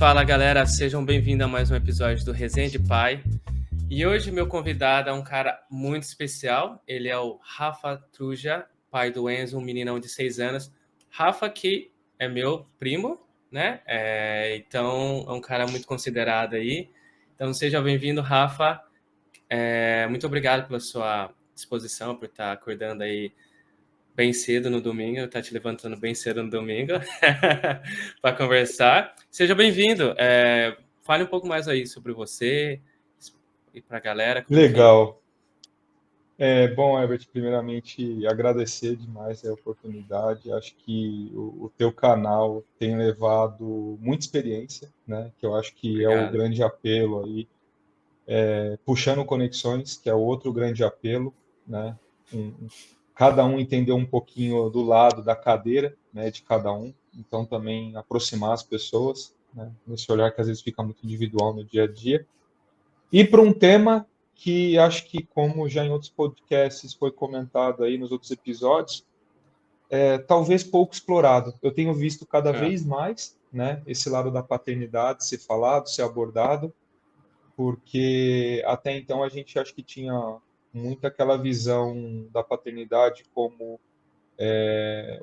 Fala galera, sejam bem-vindos a mais um episódio do Resenha de Pai. E hoje meu convidado é um cara muito especial. Ele é o Rafa Truja, pai do Enzo, um meninão de 6 anos. Rafa, que é meu primo, né? Então é um cara muito considerado aí. Então seja bem-vindo, Rafa. Muito obrigado pela sua disposição, por estar acordando aí bem cedo no domingo, tá te levantando bem cedo no domingo para conversar. Seja bem-vindo. Fale um pouco mais aí sobre você e para a galera, como que... Legal. Bom, Herbert, primeiramente agradecer demais a oportunidade. Acho que o teu canal tem levado muita experiência, né? Que eu acho que é o Obrigado. grande apelo aí, puxando conexões, que é o outro grande apelo, né? Cada um entender um pouquinho do lado da cadeira, né? De cada um. Então também aproximar as pessoas, né? Nesse olhar que às vezes fica muito individual no dia a dia. E para um tema que acho que, como já em outros podcasts foi comentado aí nos outros episódios, talvez pouco explorado. Eu tenho visto cada Ah, vez mais, né, esse lado da paternidade ser falado, ser abordado, porque até então a gente acho que tinha muito aquela visão da paternidade como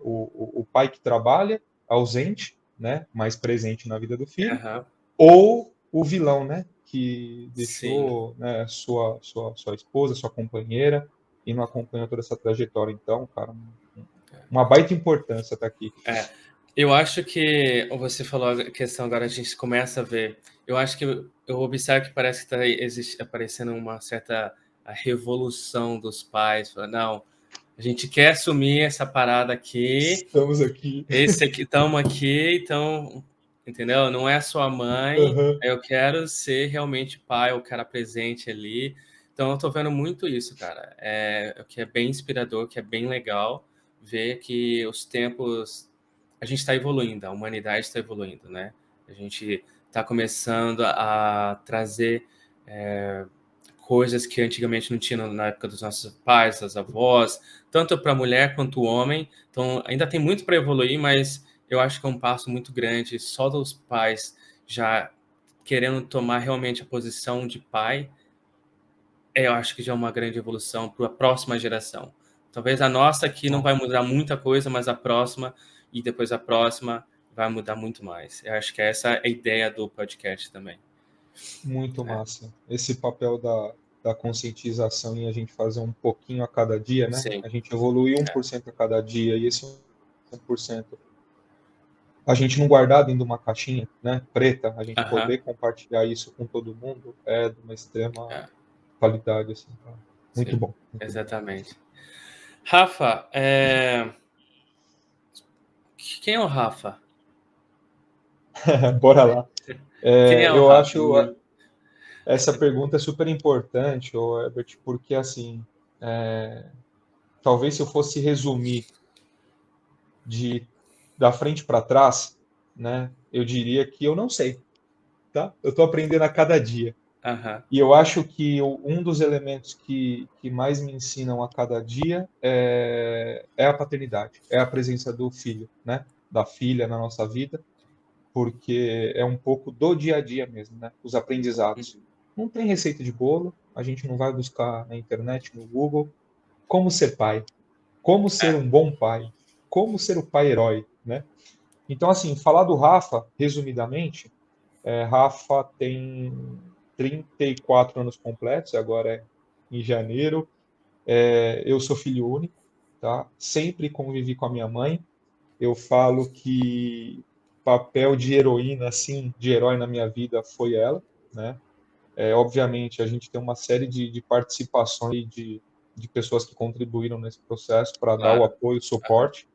o pai que trabalha, ausente, né, mais presente na vida do filho, aham. ou o vilão, né, que Sim. deixou, né, sua esposa, sua companheira, e não acompanhou toda essa trajetória. Então, cara, uma baita importância estar aqui. É, eu acho que você falou a questão agora, a gente começa a ver. Eu acho que eu observo que parece que está aparecendo uma certa a revolução dos pais. Não, a gente quer assumir essa parada aqui. Estamos aqui. Esse aqui, estamos aqui, então, entendeu? Não é sua mãe, Uhum. eu quero ser realmente pai, o cara presente ali. Então, eu tô vendo muito isso, cara. O que é bem inspirador, que é bem legal ver que os tempos. A gente está evoluindo, a humanidade está evoluindo, né? A gente está começando a trazer coisas que antigamente não tinham na época dos nossos pais, das avós, tanto para a mulher quanto o homem. Então, ainda tem muito para evoluir, mas eu acho que é um passo muito grande. Só dos pais já querendo tomar realmente a posição de pai, eu acho que já é uma grande evolução para a próxima geração. Talvez a nossa aqui não Bom, vai mudar muita coisa, mas a próxima e depois a próxima vai mudar muito mais. Eu acho que essa é a ideia do podcast também. muito massa. Esse papel da conscientização e a gente fazer um pouquinho a cada dia, né? Sim. A gente evolui 1% a cada dia, e esse 1%, a gente não guardar dentro de uma caixinha, né, preta, a gente Aham. poder compartilhar isso com todo mundo é de uma extrema É, qualidade, assim, tá? Muito sim, bom, muito bom. exatamente. Rafa, quem é o Rafa? Bora lá. Quem é o Eu Rafa? acho essa pergunta é super importante, ô Herbert, porque assim, é, talvez se eu fosse resumir de da frente para trás, né, eu diria que eu não sei, tá? Eu estou aprendendo a cada dia. Aham. E eu acho que um dos elementos que mais me ensinam a cada dia é a paternidade, é a presença do filho, né? Da filha na nossa vida, porque é um pouco do dia a dia mesmo, né? Os aprendizados. Uhum. Não tem receita de bolo, a gente não vai buscar na internet, no Google, como ser pai, como ser É. um bom pai, como ser o pai herói, né? Então, assim, falar do Rafa, resumidamente, Rafa tem 34 anos completos, agora é em janeiro. Eu sou filho único, tá? Sempre convivi com a minha mãe. Eu falo que papel de heroína, assim, de herói na minha vida foi ela, né? Obviamente, a gente tem uma série de participações de pessoas que contribuíram nesse processo para dar o Claro. apoio, o Aham. suporte,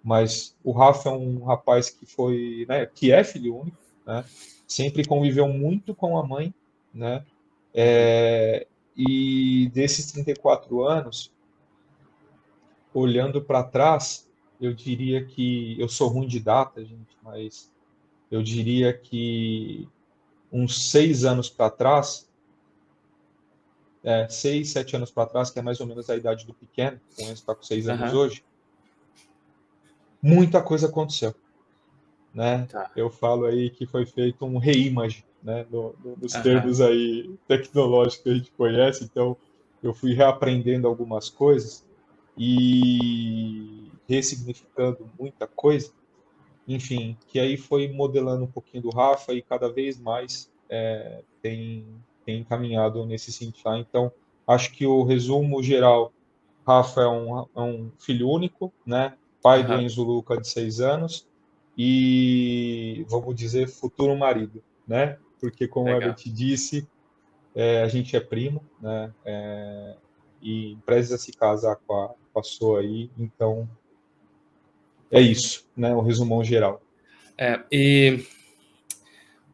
mas o Rafa é um rapaz que foi, né, que é filho único, né? Sempre conviveu muito com a mãe, né? Uhum. E desses 34 anos, olhando para trás, eu diria que eu sou ruim de data, gente, mas eu diria que uns 6 anos para trás, 6, 7 anos para trás, que é mais ou menos a idade do pequeno, o Enzo está com 6 anos Aham. hoje, muita coisa aconteceu. né? Tá. Eu falo aí que foi feito um reimage, né? Nos Aham. termos aí tecnológicos que a gente conhece. Então, eu fui reaprendendo algumas coisas e ressignificando muita coisa. Enfim, que aí foi modelando um pouquinho do Rafa e cada vez mais tem encaminhado nesse sentido. Tá? Então, acho que o resumo geral, Rafa é um filho único, né? Pai do Aham. Enzo Luca, de 6 anos, e, vamos dizer, futuro marido, né? Porque, como o Herbert Legal. disse, a gente é primo, né? E precisa se casar com a Soa aí, então é isso, né? O resumão geral. E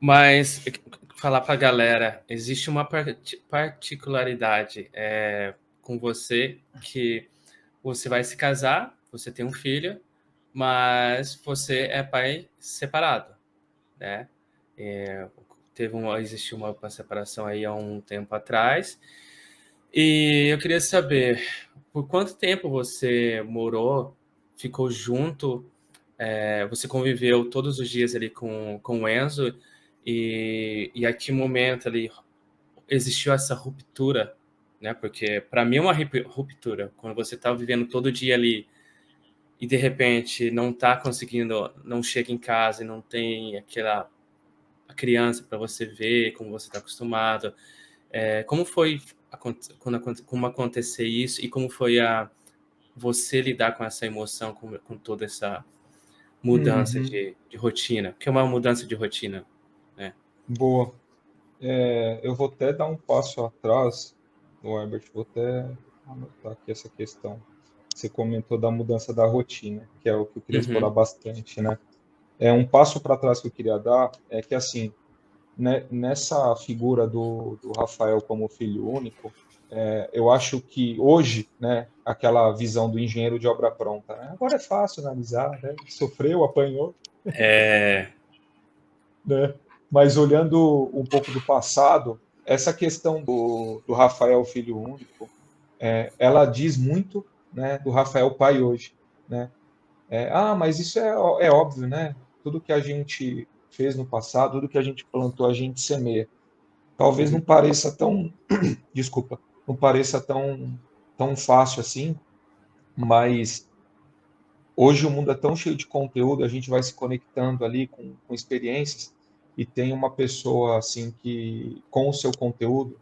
mas falar para a galera, existe uma particularidade com você que você vai se casar, você tem um filho, mas você é pai separado, né? É, existiu uma separação aí há um tempo atrás. E eu queria saber por quanto tempo você morou, ficou junto, você conviveu todos os dias ali com o Enzo e a que momento ali existiu essa ruptura, né? Porque para mim é uma ruptura quando você está vivendo todo dia ali e de repente não está conseguindo, não chega em casa e não tem aquela a criança para você ver como você está acostumado. Como foi como acontecer isso e como foi você lidar com essa emoção, com toda essa mudança Uhum. de rotina? Que é uma mudança de rotina, né? Boa. Eu vou até dar um passo atrás, o Herbert, vou até anotar aqui essa questão. Você comentou da mudança da rotina, que é o que eu queria explorar Uhum, bastante, né? Um passo para trás que eu queria dar é que, assim, né, nessa figura do Rafael como filho único, eu acho que hoje, né, aquela visão do engenheiro de obra pronta, né? Agora é fácil analisar, né? Sofreu, apanhou, é, né? Mas olhando um pouco do passado, essa questão do Rafael filho único, ela diz muito, né, do Rafael pai hoje, né? Mas isso é óbvio, né? Tudo que a gente fez no passado, tudo que a gente plantou, a gente semeia. Talvez não uhum, pareça tão, desculpa, não pareça tão fácil assim, mas hoje o mundo é tão cheio de conteúdo, a gente vai se conectando ali com experiências e tem uma pessoa assim que com o seu conteúdo,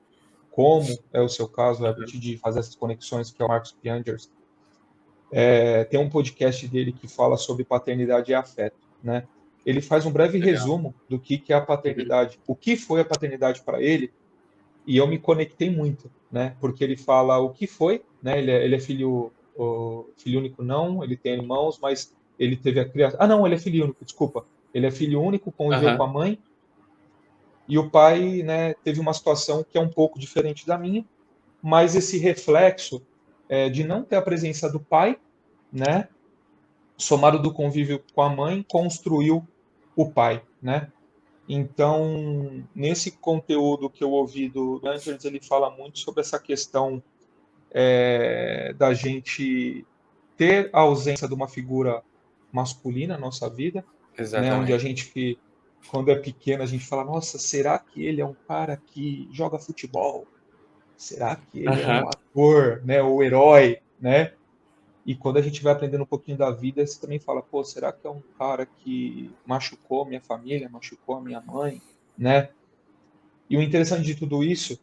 como é o seu caso, Herbert, uhum, de fazer essas conexões, que é o Marcos Piangers, tem um podcast dele que fala sobre paternidade e afeto, né? Ele faz um breve legal. resumo do que é a Uhum, paternidade, o que foi a paternidade para ele, e eu me conectei muito, né? Porque ele fala o que foi, né? Ele é filho único, não, ele tem irmãos, mas ele teve a criação. Ah, não, ele é filho único, desculpa. Ele é filho único, conviveu com aham, a mãe, e o pai, né, teve uma situação que é um pouco diferente da minha, mas esse reflexo de não ter a presença do pai, né, somado do convívio com a mãe, construiu o pai, né? Então, nesse conteúdo que eu ouvi do Andrews, ele fala muito sobre essa questão da gente ter a ausência de uma figura masculina na nossa vida, né? Onde a exatamente. gente, quando é pequeno, a gente fala, nossa, será que ele é um cara que joga futebol? Será que ele é um Aham, ator, né? Ou herói, né? E quando a gente vai aprendendo um pouquinho da vida, você também fala, pô, será que é um cara que machucou minha família, machucou a minha mãe, né? E o interessante de tudo isso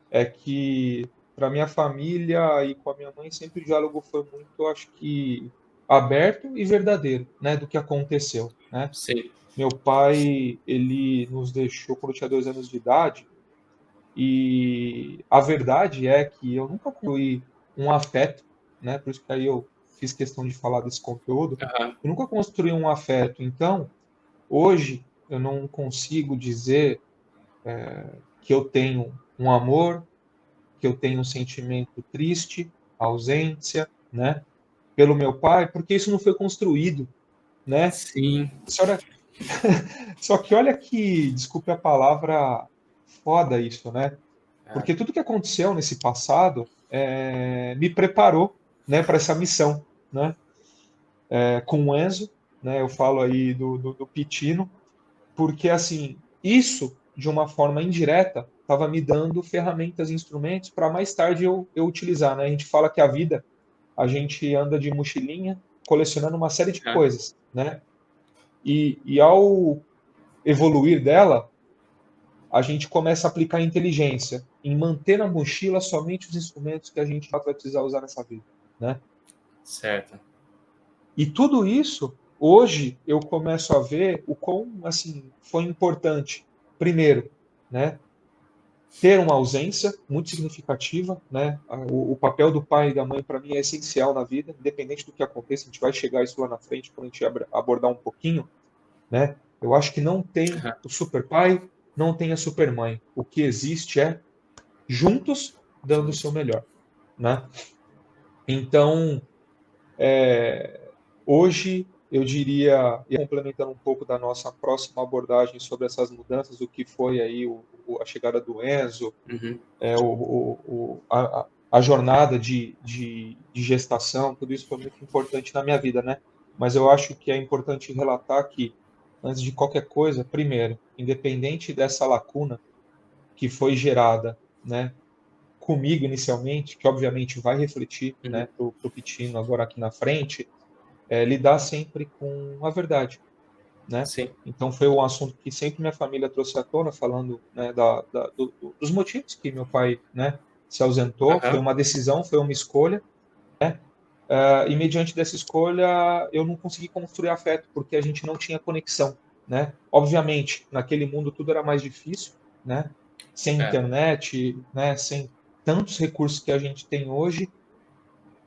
é que para minha família e com a minha mãe sempre o diálogo foi muito, eu acho que aberto e verdadeiro, né, do que aconteceu, né? sim. Meu pai, ele nos deixou quando eu tinha 2 anos de idade e a verdade é que eu nunca construí um afeto, né? Por isso que aí eu fiz questão de falar desse conteúdo. Aham, Eu nunca construí um afeto. Então, hoje eu não consigo dizer que eu tenho um amor, que eu tenho um sentimento triste, ausência, né? Pelo meu pai, porque isso não foi construído, né? sim. Senhora, só que olha que, desculpe a palavra, foda isso, né? É, Porque tudo que aconteceu nesse passado me preparou, né, para essa missão, né? Com o Enzo, né? Eu falo aí do Pitino, porque assim, isso de uma forma indireta estava me dando ferramentas e instrumentos para mais tarde eu utilizar, né? A gente fala que a vida, a gente anda de mochilinha colecionando uma série de Aham. coisas, né? E ao evoluir dela, a gente começa a aplicar inteligência em manter na mochila somente os instrumentos que a gente vai precisar usar nessa vida, né? Certo. E tudo isso, hoje, eu começo a ver o quão, assim, foi importante. Primeiro, né, ter uma ausência muito significativa, né? O papel do pai e da mãe, para mim, é essencial na vida, independente do que aconteça, a gente vai chegar a isso lá na frente, quando a gente abordar um pouquinho, né? Eu acho que não tem Aham. o super pai, não tem a super mãe. O que existe é juntos dando o seu Juntos. melhor, né? Então, hoje, eu diria, e complementando um pouco da nossa próxima abordagem sobre essas mudanças, o que foi aí a chegada do Enzo, Uhum. a jornada de gestação, tudo isso foi muito importante na minha vida, né? Mas eu acho que é importante relatar que, antes de qualquer coisa, primeiro, independente dessa lacuna que foi gerada, né, comigo inicialmente, que obviamente vai refletir, né, Uhum. para o Pitino agora aqui na frente, lidar sempre com a verdade, né? Sim. Então foi um assunto que sempre minha família trouxe à tona, falando, né, dos motivos que meu pai, né, se ausentou. Foi Aham. uma decisão, foi uma escolha. E mediante dessa escolha eu não consegui construir afeto porque a gente não tinha conexão, né? Obviamente naquele mundo tudo era mais difícil, né? Sem É. internet, né? Sem tantos recursos que a gente tem hoje.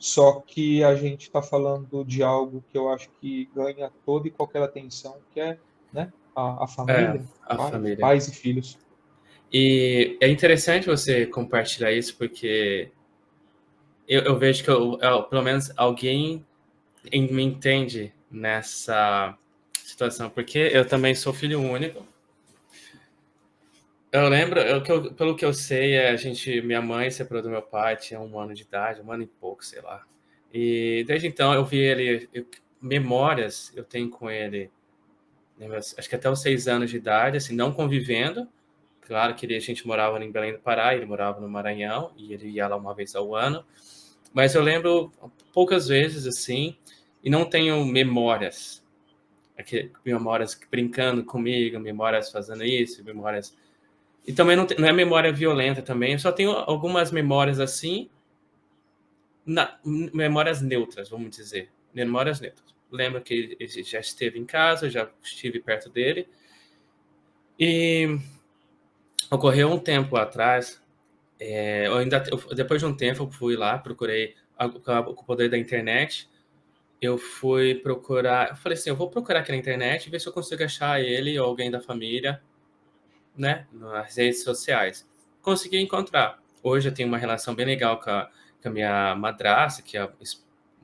Só que a gente está falando de algo que eu acho que ganha toda e qualquer atenção, que é, né, a É, família, a família. pais e filhos. E é interessante você compartilhar isso, porque eu vejo que pelo menos alguém me entende nessa situação, porque eu também sou filho único. Eu lembro, pelo que eu sei, minha mãe separou do meu pai, tinha 1 ano de idade, 1 ano e pouco, sei lá. E desde então eu vi ele, memórias eu tenho com ele, né, acho que até os 6 anos de idade, assim, não convivendo. Claro que a gente morava em Belém do Pará, ele morava no Maranhão, e ele ia lá uma vez ao ano. Mas eu lembro poucas vezes, assim, e não tenho memórias. Memórias brincando comigo, memórias fazendo isso, memórias. E também não é memória violenta também, eu só tenho algumas memórias assim, memórias neutras, vamos dizer. Memórias neutras. Lembro que ele já esteve em casa, já estive perto dele. E ocorreu um tempo atrás, depois de um tempo, eu fui lá, procurei, com o poder da internet, eu fui procurar. Eu falei assim: eu vou procurar aqui na internet e ver se eu consigo achar ele ou alguém da família, né, nas redes sociais. Consegui encontrar. Hoje eu tenho uma relação bem legal com a minha madrasta, que é a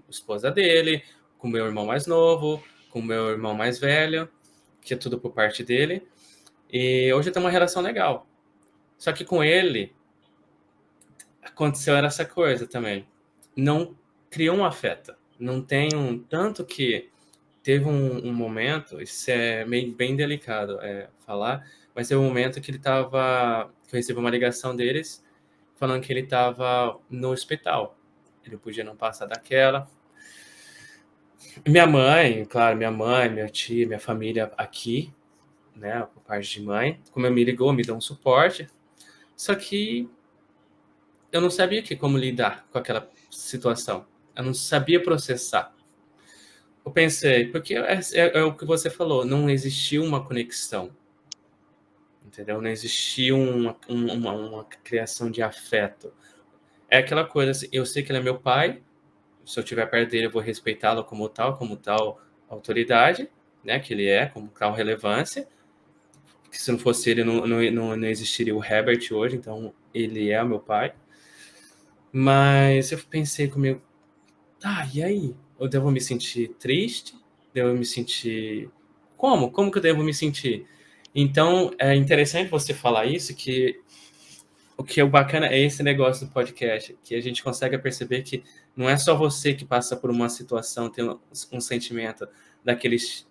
esposa dele, com o meu irmão mais novo, com o meu irmão mais velho, que é tudo por parte dele. E hoje eu tenho uma relação legal. Só que com ele aconteceu essa coisa também. Não criou um afeto. Não tem um. Tanto que teve um momento, isso é meio bem delicado falar, mas teve um momento que ele estava. Que eu recebi uma ligação deles falando que ele estava no hospital. Ele podia não passar daquela. Minha mãe, claro, minha mãe, minha tia, minha família aqui, né, por parte de mãe, como me ligou, me deu um suporte. Só que eu não sabia como lidar com aquela situação. Eu não sabia processar. Eu pensei, porque é o que você falou, não existiu uma conexão, entendeu? Não existiu uma criação de afeto. É aquela coisa, assim, eu sei que ele é meu pai, se eu estiver perto dele eu vou respeitá-lo como tal autoridade, né, que ele é, como tal relevância, que se não fosse ele não existiria o Herbert hoje, então ele é meu pai. Mas eu pensei comigo, tá, e aí? Eu devo me sentir triste? Devo me sentir. Como? Como que eu devo me sentir? Então, é interessante você falar isso, que o que é bacana é esse negócio do podcast, que a gente consegue perceber que não é só você que passa por uma situação, tem um sentimento. daqueles,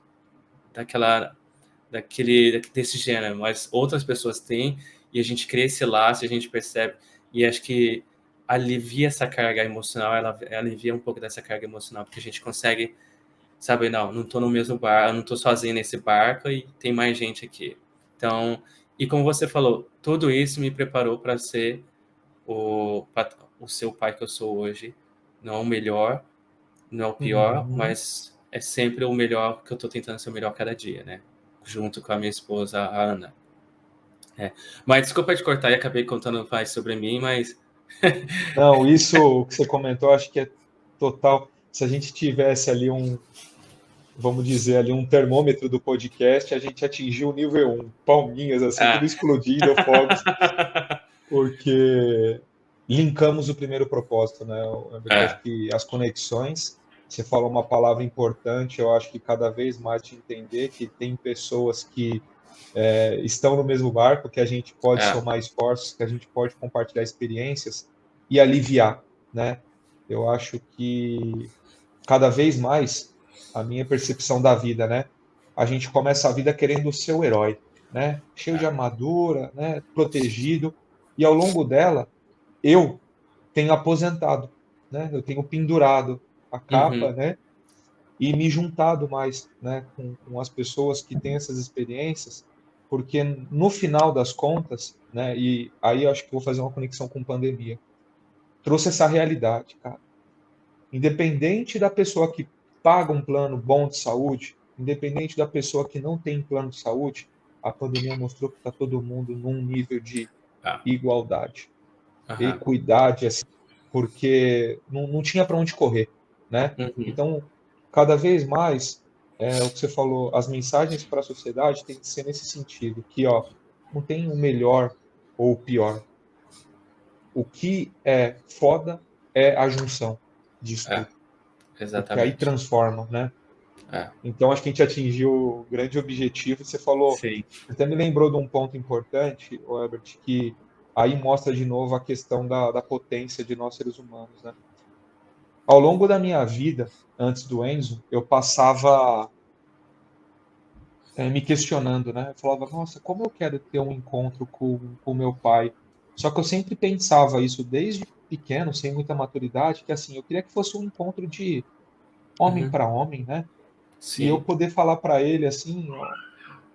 desse gênero, mas outras pessoas têm, e a gente cria esse laço, a gente percebe, e acho que alivia essa carga emocional, ela alivia um pouco dessa carga emocional, porque a gente consegue, sabe, não tô no mesmo barco, não tô sozinho nesse barco e tem mais gente aqui. Então, e como você falou, tudo isso me preparou para ser o, o seu pai que eu sou hoje. Não o melhor, não é o pior, Uhum. mas é sempre o melhor, que eu tô tentando ser o melhor cada dia, né? Junto com a minha esposa, a Ana. Mas desculpa te cortar e acabei contando mais sobre mim, mas Não, isso que você comentou, acho que é total. Se a gente tivesse ali vamos dizer, ali um termômetro do podcast, a gente atingiu o nível 1, palminhas, assim, tudo ah. explodindo, fogos, porque linkamos o primeiro propósito, né? Eu acho É, que as conexões, você falou uma palavra importante, eu acho que cada vez mais de entender que tem pessoas que estão no mesmo barco, que a gente pode é, somar esforços, que a gente pode compartilhar experiências e aliviar, né? Eu acho que cada vez mais a minha percepção da vida, né? A gente começa a vida querendo ser o herói, né? Cheio de é. armadura, né? Protegido. E ao longo dela, eu tenho aposentado, né? Eu tenho pendurado a capa, Uhum, né? E me juntado mais, né? Com as pessoas que têm essas experiências, porque no final das contas, né? E aí eu acho que vou fazer uma conexão com pandemia. Trouxe essa realidade, cara. Independente da pessoa que paga um plano bom de saúde, independente da pessoa que não tem plano de saúde, a pandemia mostrou que está todo mundo num nível de é, igualdade, aham, equidade, assim, porque não tinha para onde correr, né? uhum, Então, cada vez mais, o que você falou, as mensagens para a sociedade têm que ser nesse sentido, que ó, não tem o melhor ou o pior. O que é foda é a junção disso é, tudo, porque aí exatamente. transforma, né? É, Então, acho que a gente atingiu o grande objetivo. Você falou, sim. você até me lembrou de um ponto importante, Herbert, que aí mostra de novo a questão da potência de nós seres humanos, né? Ao longo da minha vida, antes do Enzo, eu passava me questionando, né? Eu falava, nossa, como eu quero ter um encontro com o meu pai. Só que eu sempre pensava isso desde pequeno, sem muita maturidade, que assim, eu queria que fosse um encontro de homem Uhum, para homem, né? E eu sim. poder falar para ele assim, ó,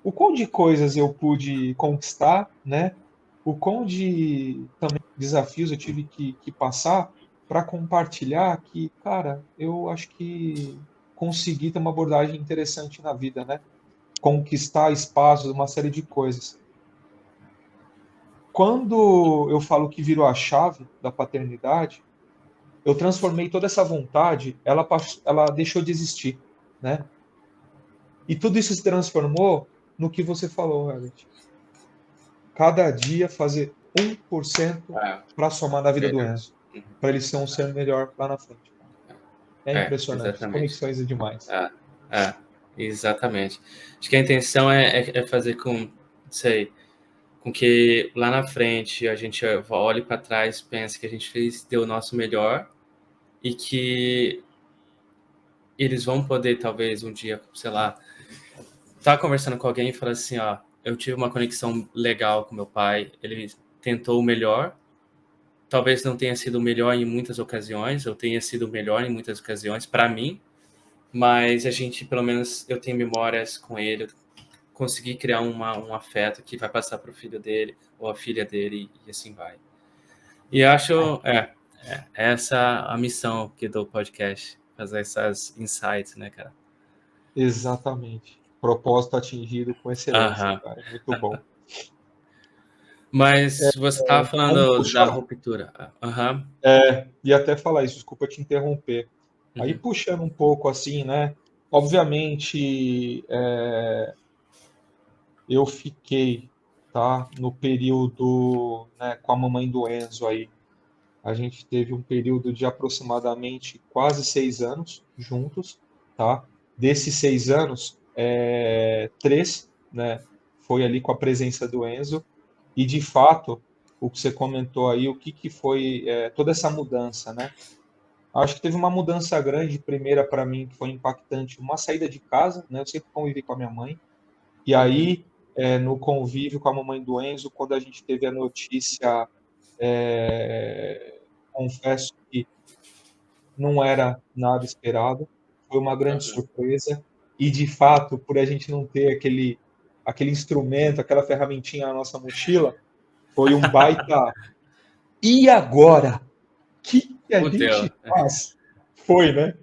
o quão de coisas eu pude conquistar, né? O quão de também desafios eu tive que passar para compartilhar que, cara, eu acho que consegui ter uma abordagem interessante na vida, né? Conquistar espaços, uma série de coisas. Quando eu falo que virou a chave da paternidade, eu transformei toda essa vontade, ela deixou de existir, né? E tudo isso se transformou no que você falou, Herbert. Cada dia fazer 1% É, para somar na vida do melhor. Enzo, para ele ser um ser melhor lá na frente. É impressionante. Exatamente. Conexões é demais. É, é, exatamente. Acho que a intenção é fazer com, sei, com que lá na frente a gente olhe para trás, pense que a gente fez, deu o nosso melhor e que eles vão poder, talvez, um dia, sei lá, estar conversando com alguém e falar assim, ó, eu tive uma conexão legal com meu pai, ele tentou o melhor, talvez não tenha sido o melhor em muitas ocasiões, eu tenha sido o melhor em muitas ocasiões para mim, mas a gente, pelo menos, eu tenho memórias com ele, eu consegui criar um afeto que vai passar para o filho dele ou a filha dele e assim vai. E acho, essa a missão aqui do podcast, fazer essas insights, né, cara? Exatamente. Propósito atingido com excelência, Aham. cara. Muito bom. Mas você estava Vamos falando da puxar. ruptura. Aham. E até falar isso, desculpa te interromper. Aí Uhum. puxando um pouco assim, né? Obviamente, eu fiquei, tá, no período, né, com a mamãe do Enzo aí. A gente teve um período de aproximadamente quase 6 anos juntos, tá? Desses 6 anos, três, né, foi ali com a presença do Enzo. E de fato, o que você comentou aí, o que foi toda essa mudança, né? Acho que teve uma mudança grande, primeira para mim, que foi impactante, uma saída de casa, né? Eu sempre convivi com a minha mãe. E Uhum. aí, no convívio com a mamãe do Enzo, quando a gente teve a notícia, confesso que não era nada esperado, foi uma grande Uhum. surpresa. E, de fato, por a gente não ter aquele instrumento, aquela ferramentinha na nossa mochila, foi um baita. E agora? O que a Fudeu. gente faz? Foi, né?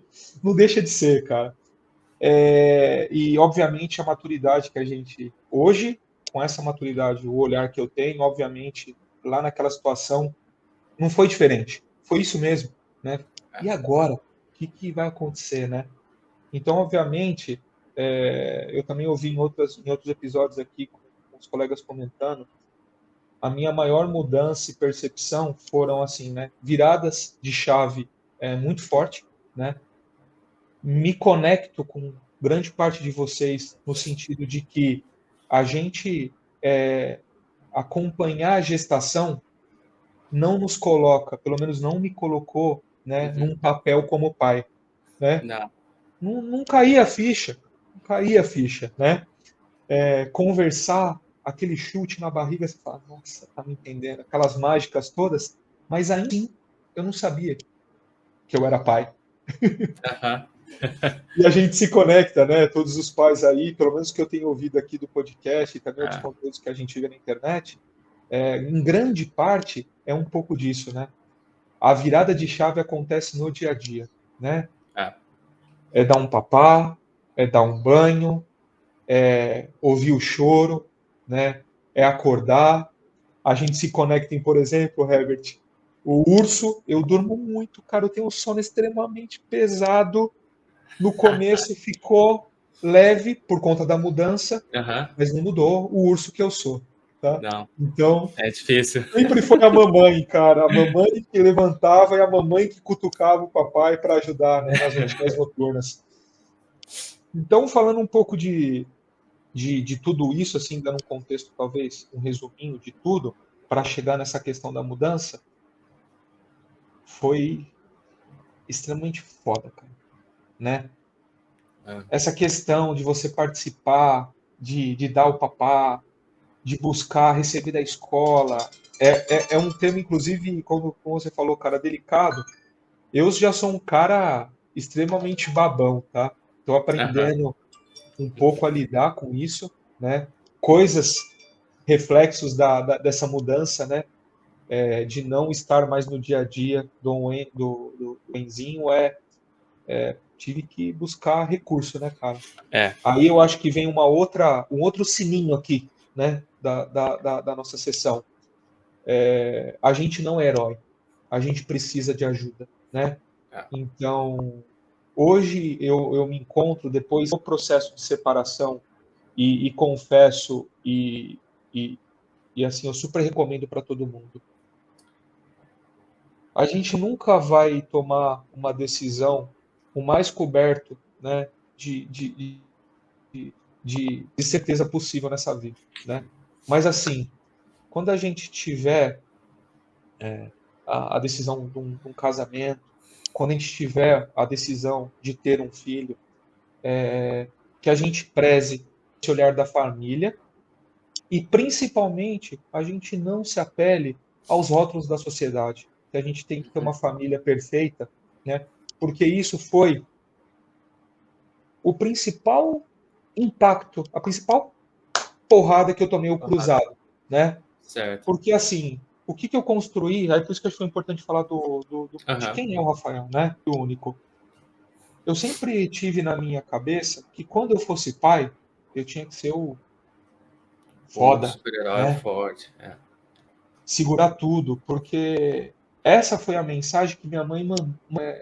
Não deixa de ser, cara. E, obviamente, a maturidade que a gente. Hoje, com essa maturidade, o olhar que eu tenho, obviamente, lá naquela situação, não foi diferente. Foi isso mesmo, né? E agora? O que vai acontecer, né? Então, obviamente, eu também ouvi em outros episódios aqui, com os colegas comentando, a minha maior mudança e percepção foram, assim, né? Viradas de chave muito forte, né? Me conecto com grande parte de vocês no sentido de que a gente acompanhar a gestação não nos coloca, pelo menos não me colocou, né, Uhum. num papel como pai, né? Não. Não caía a ficha, não caía a ficha, né? Conversar, aquele chute na barriga, você fala, nossa, tá me entendendo? Aquelas mágicas todas, mas ainda assim eu não sabia que eu era pai. Aham. E a gente se conecta, né? Todos os pais aí, pelo menos que eu tenho ouvido aqui do podcast e também outros É. conteúdos que a gente vê na internet, em grande parte é um pouco disso, né? A virada de chave acontece no dia a dia, né? É. É dar um papá, é dar um banho, ouvir o choro, né? É acordar. A gente se conecta em, por exemplo, Herbert, o urso, eu durmo muito, cara, eu tenho um sono extremamente pesado. No começo ficou leve por conta da mudança, Aham. mas não mudou o urso que eu sou, tá? Não. Então, É difícil. sempre foi a mamãe, cara, a mamãe que levantava e a mamãe que cutucava o papai para ajudar, né, nas rotinas noturnas. Então, falando um pouco de tudo isso, assim, dando um contexto, talvez, um resuminho de tudo, para chegar nessa questão da mudança, foi extremamente foda, cara, né? É. Essa questão de você participar, de dar o papá, de buscar receber da escola. É um tema, inclusive, como você falou, cara, delicado. Eu já sou um cara extremamente babão, tá? Estou Aham. aprendendo um pouco a lidar com isso, né? Coisas, reflexos dessa mudança, né? De não estar mais no dia a dia do Enzinho, tive que buscar recurso, né, cara? É. Aí eu acho que vem um outro sininho aqui, né, da nossa sessão. A gente não é herói, a gente precisa de ajuda, né? É. Então, hoje eu me encontro depois do processo de separação e confesso e, e assim eu super recomendo para todo mundo. A gente nunca vai tomar uma decisão o mais coberto, né, de, de, de certeza possível nessa vida, né? Mas assim, quando a gente tiver a decisão de um casamento, quando a gente tiver a decisão de ter um filho, que a gente preze esse olhar da família e principalmente a gente não se apele aos rótulos da sociedade, que a gente tem que ter Uhum. uma família perfeita, né? Porque isso foi o principal impacto, a principal porrada que eu tomei o Porrada. cruzado, né? Certo. Porque, assim, o que eu construí, aí por isso que acho que foi importante falar de Aham. quem é o Rafael, né? O único. Eu sempre tive na minha cabeça que quando eu fosse pai, eu tinha que ser o O foda, super-herói né? forte. É. Segurar tudo, porque essa foi a mensagem que minha mãe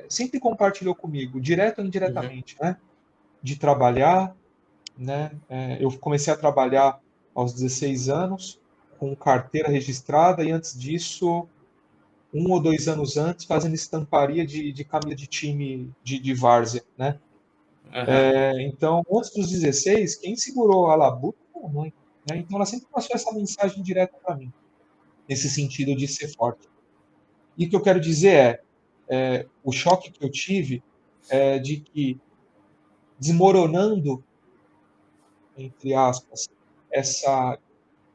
sempre compartilhou comigo, direto ou Uhum. indiretamente, né? De trabalhar, né? Eu comecei a trabalhar aos 16 anos, com carteira registrada, e antes disso 1 ou 2 anos antes, fazendo estamparia de camisa de time de várzea, né? Aham. Então, antes dos 16, quem segurou a labuta foi a mãe, né? Então, ela sempre passou essa mensagem direta para mim, nesse sentido de ser forte. E o que eu quero dizer o choque que eu tive é de que, desmoronando, entre aspas, essa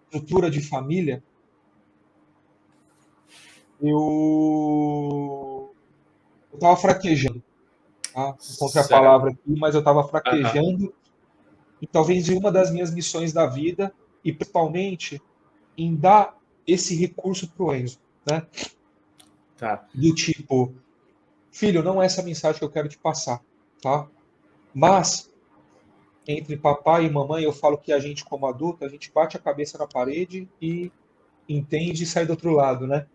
estrutura de família, eu estava fraquejando, tá? Encontrei a Certo. palavra aqui, mas eu estava Aham. fraquejando e talvez em uma das minhas missões da vida, e principalmente em dar esse recurso para o Enzo, né? Tá. Do tipo, filho, não é essa mensagem que eu quero te passar, tá? Mas entre papai e mamãe, eu falo que a gente, como adulto, a gente bate a cabeça na parede e entende e sai do outro lado, né?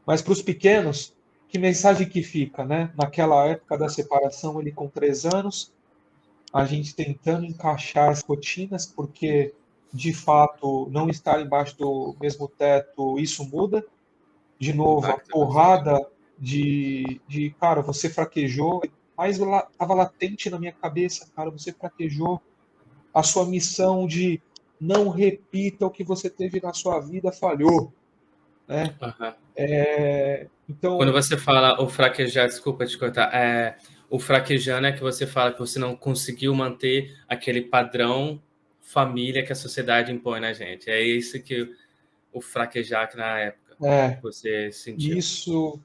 Mas para os pequenos, que mensagem que fica, né? Naquela época da separação, ele com 3 anos, a gente tentando encaixar as rotinas, porque de fato não estar embaixo do mesmo teto, isso muda. De novo, a Impacta bastante. porrada de cara, você fraquejou, mas estava latente na minha cabeça, cara, você fraquejou. A sua missão de não repita o que você teve na sua vida falhou, né? Aham. Quando Então, você fala o fraquejar, desculpa te cortar, o fraquejando é que você fala que você não conseguiu manter aquele padrão família que a sociedade impõe na gente. É isso que o fraquejar que na época é, você sentiu. isso,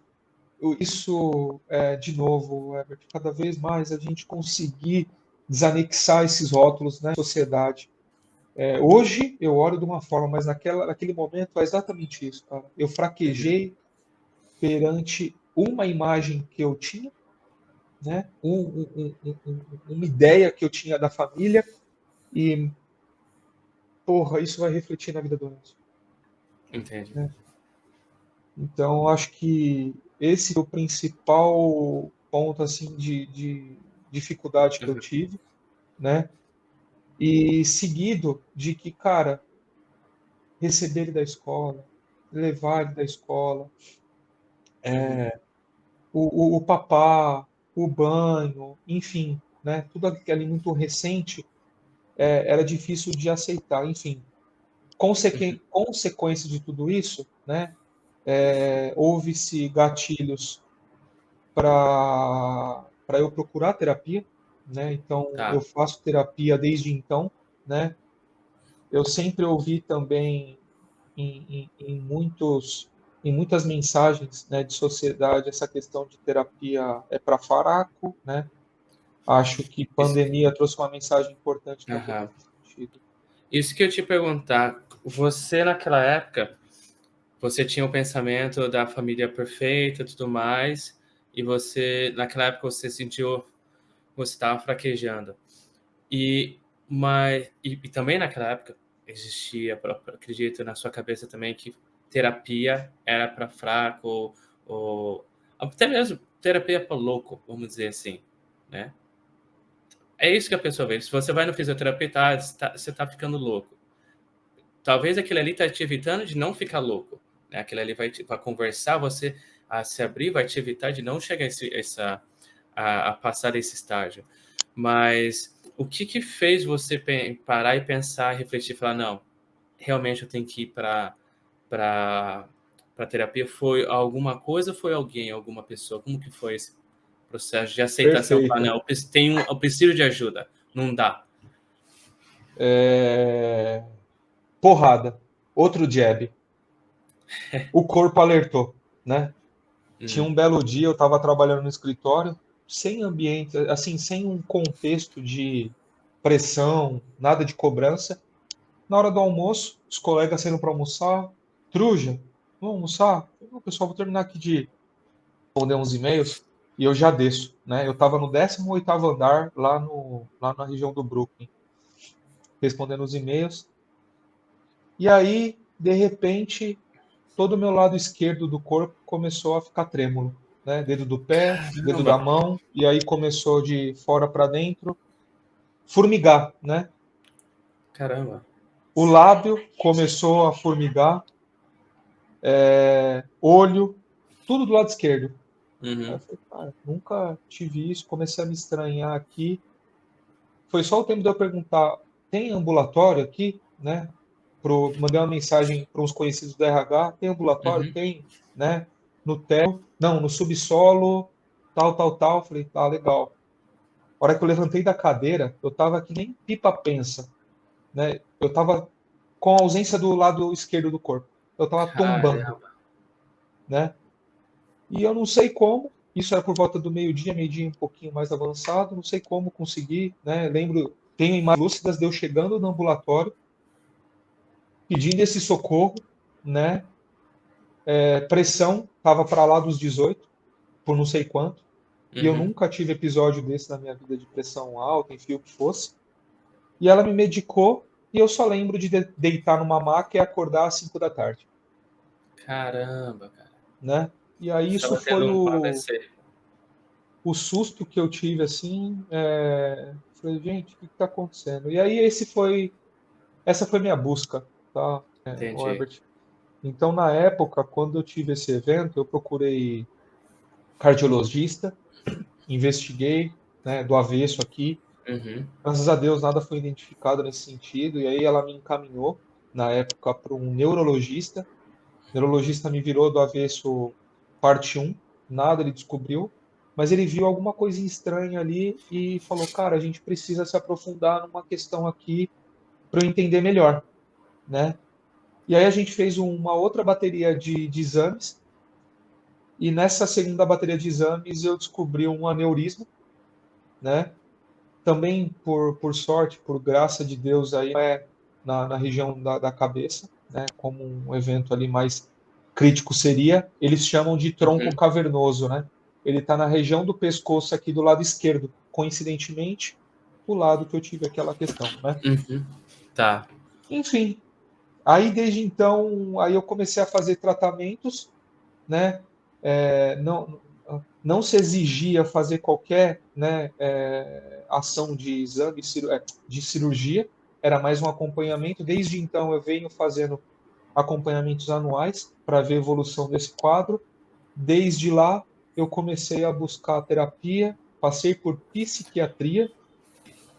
isso de novo, Herbert, cada vez mais a gente conseguir desanexar esses rótulos na sociedade. Hoje eu olho de uma forma, mas naquele momento é exatamente isso, cara. Eu Uhum. fraquejei perante uma imagem que eu tinha, né? Uma ideia que eu tinha da família e, porra, isso vai refletir na vida do Enzo, Entendi. né? Então, acho que esse é o principal ponto assim de dificuldade que eu Uhum. tive, né? E seguido de que, cara, receber ele da escola, levar ele da escola, Uhum. o papá, o banho, enfim, né? Tudo aquilo ali muito recente, era difícil de aceitar. Enfim, Uhum. consequência de tudo isso, né? Houve-se gatilhos para eu procurar terapia, né? Então eu Tá. faço terapia desde então, né? Eu sempre ouvi também em muitas mensagens, né, de sociedade essa questão de terapia é para fraco, né? Acho que Isso, pandemia trouxe uma mensagem importante também aham. nesse sentido. Isso que eu te perguntar, você naquela época, você tinha o pensamento da família perfeita e tudo mais, e você, naquela época, você sentiu, você estava fraquejando. E, e também naquela época existia, acredito, na sua cabeça também que terapia era para fraco, ou até mesmo terapia para louco, vamos dizer assim, né? É isso que a pessoa vê. Se você vai no fisioterapeuta, você tá ficando louco. Talvez aquele ali tá te evitando de não ficar louco, né? Aquele ali vai conversar, você a se abrir, vai te evitar de não chegar a passar desse estágio. Mas o que que fez você parar e pensar, refletir, falar, não, realmente eu tenho que ir para terapia? Foi alguma coisa ou foi alguém, alguma pessoa? Como que foi esse processo de aceitação? Falar, Perfeito. não, eu preciso de ajuda, não dá. É, porrada. Outro jab. O corpo alertou, né? Tinha Uhum, um belo dia, eu estava trabalhando no escritório, sem ambiente, assim, sem um contexto de pressão, nada de cobrança. Na hora do almoço, os colegas saíram para almoçar. Truja, vamos almoçar? Não, pessoal, vou terminar aqui de responder uns e-mails e eu já desço, né? Eu estava no 18º andar, lá na região do Brooklyn, respondendo os e-mails. E aí, de repente, todo o meu lado esquerdo do corpo começou a ficar trêmulo, né? Dedo do pé, dedo da caramba, mão, e aí começou de fora para dentro, formigar, né? caramba. O lábio começou a formigar, olho, tudo do lado esquerdo. Aí eu Uhum, falei, cara, nunca tive isso, comecei a me estranhar aqui. Foi só o tempo de eu perguntar, tem ambulatório aqui, né? Mandei uma mensagem para uns conhecidos do RH, tem ambulatório? uhum. Tem, né? no térreo, não, no subsolo, tal. Falei, tá, legal. A hora que eu levantei da cadeira, eu tava que nem pipa pensa, né? Eu tava com a ausência do lado esquerdo do corpo. Eu tava tombando, Caramba. né? E eu não sei como, isso era por volta do meio-dia um pouquinho mais avançado, não sei como consegui, né? Lembro, tenho imagens lúcidas de eu chegando no ambulatório, pedindo esse socorro, né? Pressão estava para lá dos 18, por não sei quanto. E eu Uhum. nunca tive episódio desse na minha vida de pressão alta, enfim, o que fosse. E ela me medicou e eu só lembro de deitar numa maca e acordar às 5 da tarde, Caramba, cara. né? E aí Você isso estava foi tendo um AVC. o susto que eu tive, assim, falei, gente, o que está acontecendo? E aí essa foi minha busca, tá, o Entendi. Herbert? Então, na época, quando eu tive esse evento, eu procurei cardiologista, investiguei, né, do avesso aqui. Uhum. Graças a Deus, nada foi identificado nesse sentido. E aí ela me encaminhou, na época, para um neurologista. O neurologista me virou do avesso parte um, nada ele descobriu, mas ele viu alguma coisa estranha ali e falou: cara, a gente precisa se aprofundar numa questão aqui para eu entender melhor, né? E aí a gente fez uma outra bateria de exames, e nessa segunda bateria de exames eu descobri um aneurisma, né? Também por sorte, por graça de Deus, aí na região da cabeça, né? Como um evento ali mais crítico seria, eles chamam de tronco Uhum. cavernoso, né? Ele está na região do pescoço aqui do lado esquerdo, coincidentemente, o lado que eu tive aquela questão, né? Uhum. Tá. Enfim, aí desde então, aí eu comecei a fazer tratamentos, né? Não se exigia fazer qualquer, né, ação de exame de cirurgia, era mais um acompanhamento. Desde então eu venho fazendo acompanhamentos anuais para ver a evolução desse quadro. Desde lá eu comecei a buscar terapia, passei por psiquiatria,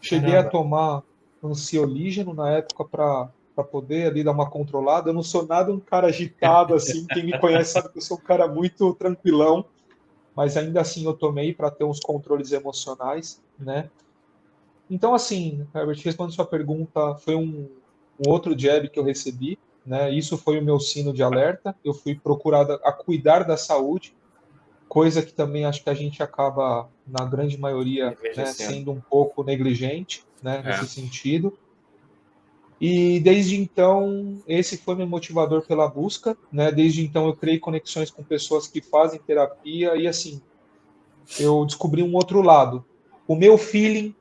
cheguei a Caramba. tomar ansiolígeno na época para poder ali dar uma controlada. Eu não sou nada um cara agitado assim, quem me conhece sabe que eu sou um cara muito tranquilão, mas ainda assim eu tomei para ter uns controles emocionais, né? Então, assim, Herbert, respondendo sua pergunta, foi um outro jab que eu recebi, né? Isso foi o meu sino de alerta. Eu fui procurado a cuidar da saúde, coisa que também acho que a gente acaba, na grande maioria, né, Negligenciando. sendo um pouco negligente, né, É. nesse sentido. E desde então, esse foi meu motivador pela busca, né? Desde então eu criei conexões com pessoas que fazem terapia e assim, eu descobri um outro lado. O meu feeling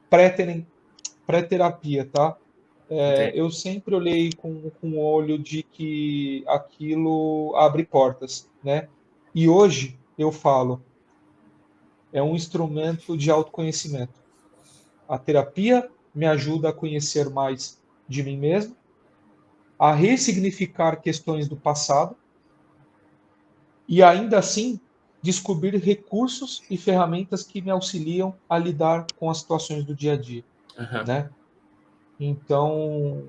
pré-ter- pré-terapia, tá? Entendi. Eu sempre olhei com o olho de que aquilo abre portas, né? E hoje eu falo, é um instrumento de autoconhecimento. A terapia me ajuda a conhecer mais de mim mesmo, a ressignificar questões do passado e ainda assim descobrir recursos e ferramentas que me auxiliam a lidar com as situações do dia a dia, Aham. né? Então,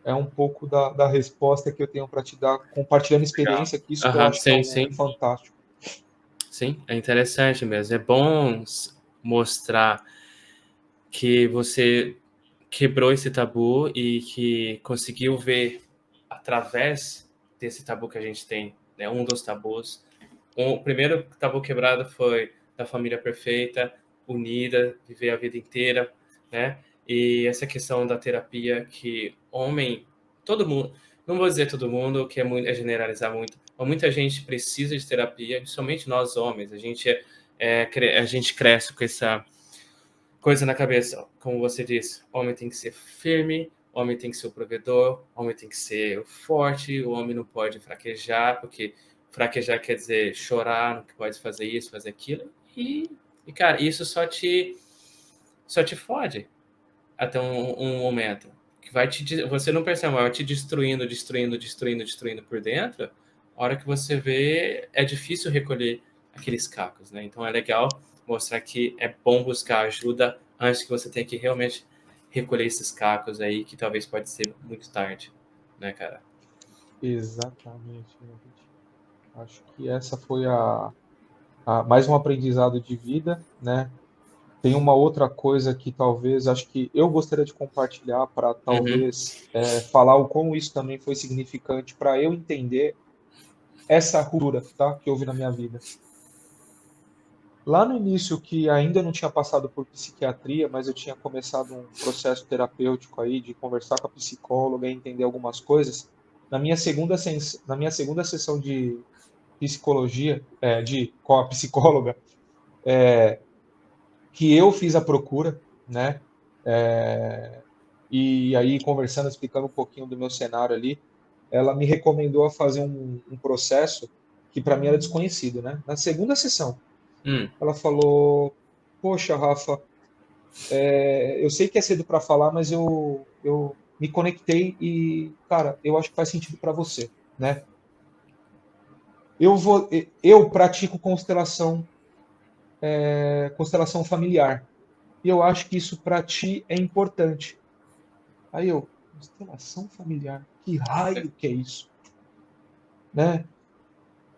é um pouco da resposta que eu tenho para te dar, compartilhando Legal. experiência, que isso que eu Aham, acho que é sim, o sim. fantástico. Sim, é interessante mesmo. É bom mostrar que você quebrou esse tabu e que conseguiu ver através desse tabu que a gente tem, né? Um dos tabus. O primeiro tabu quebrado foi da família perfeita, unida, viver a vida inteira, né? E essa questão da terapia que homem, todo mundo, não vou dizer todo mundo, que é generalizar muito, mas muita gente precisa de terapia, principalmente nós homens. A gente cresce com essa coisa na cabeça, como você disse, homem tem que ser firme, homem tem que ser o provedor, homem tem que ser forte, o homem não pode fraquejar, porque fraquejar quer dizer chorar, não pode fazer isso, fazer aquilo, cara, isso só te fode até um momento, que você não percebe, vai te destruindo por dentro, a hora que você vê, é difícil recolher aqueles cacos, né? Então é legal mostrar que é bom buscar ajuda antes que você tenha que realmente recolher esses cacos aí, que talvez pode ser muito tarde, né, cara? Exatamente, meu gente. Acho que essa foi mais um aprendizado de vida, né? Tem uma outra coisa que talvez, acho que eu gostaria de compartilhar para Uhum, talvez falar o como isso também foi significante para eu entender essa ruptura, tá, que houve na minha vida. Lá no início, que ainda não tinha passado por psiquiatria, mas eu tinha começado um processo terapêutico aí de conversar com a psicóloga e entender algumas coisas. Na minha segunda sessão de psicologia, com a psicóloga, que eu fiz a procura, né? E aí, conversando, explicando um pouquinho do meu cenário ali, ela me recomendou a fazer um processo que para mim era desconhecido, né? Na segunda sessão, hum, ela falou: Poxa, Rafa, eu sei que é cedo para falar, mas eu me conectei e, cara, eu acho que faz sentido para você, né? Eu pratico constelação familiar e eu acho que isso para ti é importante. Aí eu, constelação familiar, que raio que é isso, né?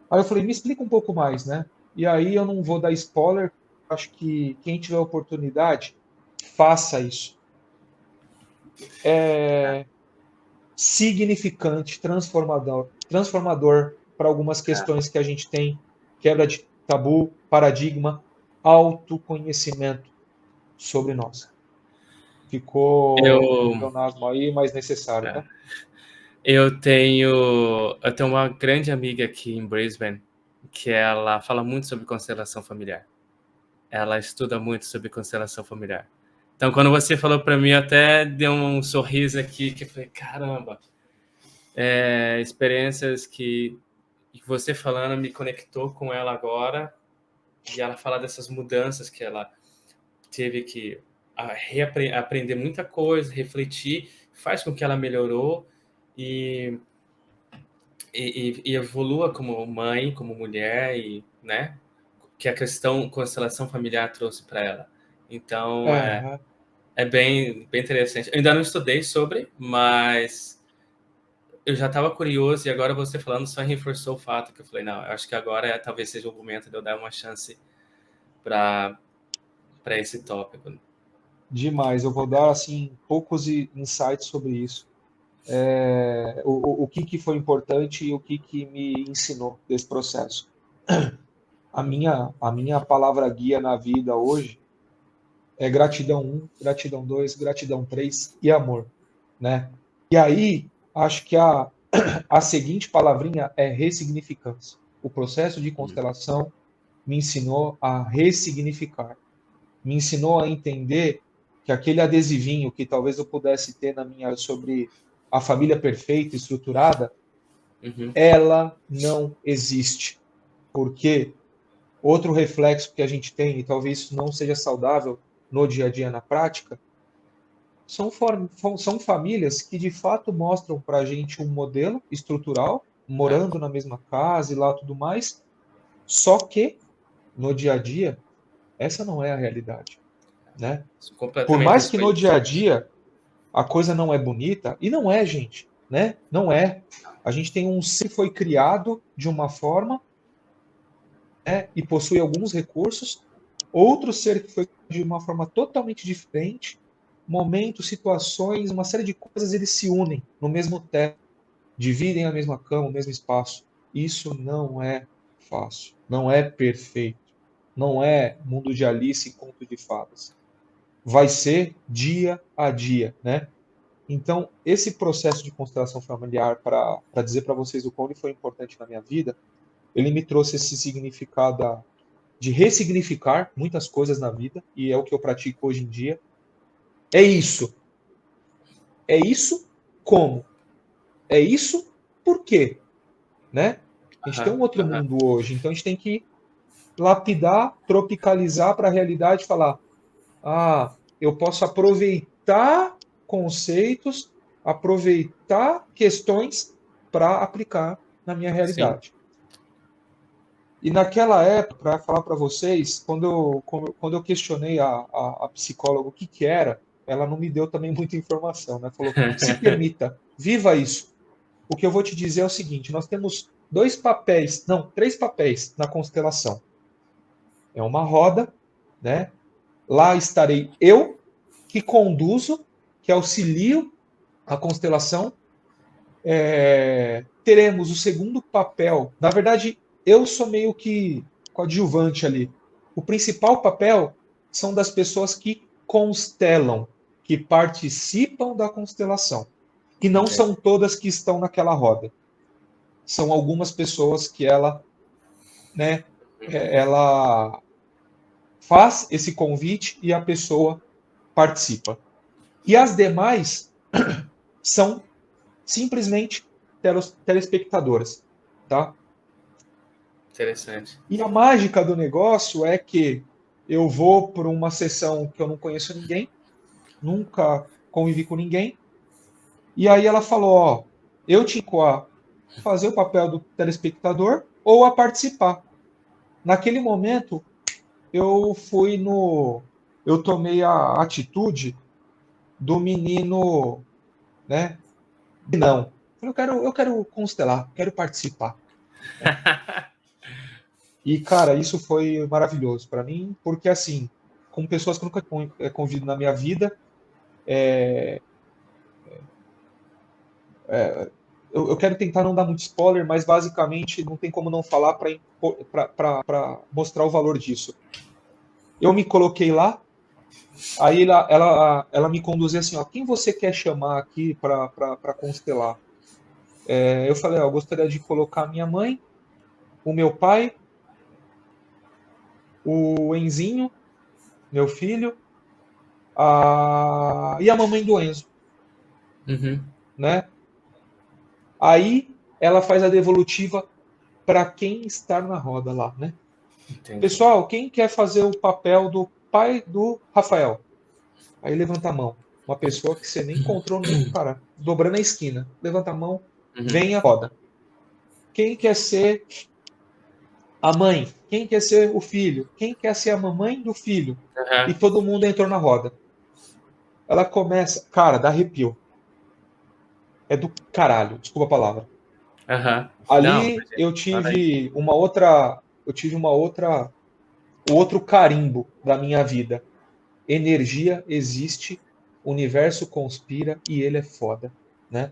Aí eu falei, me explica um pouco mais, né? E aí eu não vou dar spoiler, acho que quem tiver oportunidade, faça isso. É significante, transformador para algumas questões que a gente tem, quebra de tabu, paradigma, autoconhecimento sobre nós. Ficou um eu, pleonasmo aí, mas necessário, é, tá? eu tenho uma grande amiga aqui em Brisbane que ela fala muito sobre constelação familiar. Ela estuda muito sobre constelação familiar. Então, quando você falou para mim, eu até dei um sorriso aqui, que eu falei, caramba, experiências que você falando me conectou com ela agora, e ela fala dessas mudanças que ela teve que aprender muita coisa, refletir, faz com que ela melhorou e, e evolua como mãe, como mulher, e, né, que a questão constelação familiar trouxe para ela. Então, É, é bem interessante. Eu ainda não estudei sobre, mas eu já estava curioso e agora você falando só reforçou o fato que eu falei, não, eu acho que agora talvez seja o momento de eu dar uma chance para esse tópico. demais. Eu vou dar assim poucos insights sobre isso. O que foi importante e o que me ensinou desse processo. A minha palavra guia na vida hoje é gratidão um, gratidão 2, gratidão 3 e amor, né? E aí, acho que a seguinte palavrinha é ressignificância. O processo de constelação me ensinou a ressignificar, me ensinou a entender que aquele adesivinho que talvez eu pudesse ter na minha sobre a família perfeita, estruturada, Uhum, ela não existe. Porque outro reflexo que a gente tem, e talvez isso não seja saudável no dia a dia na prática, são famílias que de fato mostram para a gente um modelo estrutural, é, morando na mesma casa e lá tudo mais, só que no dia a dia, essa não é a realidade, né? Por completamente mais que no dia a diferente. dia a coisa não é bonita, e não é, gente, né? Não é. A gente tem um ser que foi criado de uma forma, né, e possui alguns recursos, outro ser que foi de uma forma totalmente diferente, momentos, situações, uma série de coisas, eles se unem no mesmo teto, dividem a mesma cama, o mesmo espaço. Isso não é fácil, não é perfeito, não é mundo de Alice e conto de fadas. Vai ser dia a dia, né? Então, esse processo de constelação familiar, para dizer para vocês o quão ele foi importante na minha vida, ele me trouxe esse significado de ressignificar muitas coisas na vida, e é o que eu pratico hoje em dia. É isso. É isso como? É isso por quê? Né? A gente tem Aham, um outro aham. mundo hoje, então a gente tem que lapidar, tropicalizar para a realidade e falar: eu posso aproveitar conceitos, aproveitar questões para aplicar na minha Sim. realidade. E naquela época, para falar para vocês, quando eu questionei a psicóloga o que era, ela não me deu também muita informação, né? Falou: se permita, viva isso. O que eu vou te dizer é o seguinte: nós temos dois papéis, não, três papéis na constelação. É uma roda, né? Lá estarei eu, que conduzo, que auxilio a constelação. Teremos o segundo papel. Na verdade, eu sou meio que coadjuvante ali. O principal papel são das pessoas que constelam, que participam da constelação. E não Entendi. são todas que estão naquela roda. São algumas pessoas que né, ela faz esse convite e a pessoa participa. E as demais são simplesmente telespectadoras, tá? Interessante. E a mágica do negócio é que eu vou para uma sessão que eu não conheço ninguém, nunca convivi com ninguém, e aí ela falou, ó, eu te indico a fazer o papel do telespectador ou a participar. Naquele momento, eu fui no... Eu tomei a atitude do menino, né? Não. Eu quero constelar, quero participar. Né? E, cara, isso foi maravilhoso para mim, porque, assim, com pessoas que eu nunca convido na minha vida, eu quero tentar não dar muito spoiler, mas basicamente não tem como não falar para mostrar o valor disso. Eu me coloquei lá, aí ela me conduzia assim, ó, quem você quer chamar aqui para constelar? Eu falei, ó, eu gostaria de colocar minha mãe, o meu pai, o Enzinho, meu filho, e a mamãe do Enzo, Uhum. né? Aí ela faz a devolutiva para quem está na roda lá, né? Entendi. Pessoal, quem quer fazer o papel do pai do Rafael? Aí levanta a mão. Uma pessoa que você nem encontrou, cara, dobrando a esquina. Levanta a mão, Uhum. vem a roda. Quem quer ser a mãe? Quem quer ser o filho? Quem quer ser a mamãe do filho? E Aham. todo mundo entrou na roda. Ela começa, cara, dá arrepio. É do caralho, desculpa a palavra. Aham. Não, Ali imagina. Manda aí. eu tive o outro carimbo da minha vida. Energia existe, o universo conspira e ele é foda, né?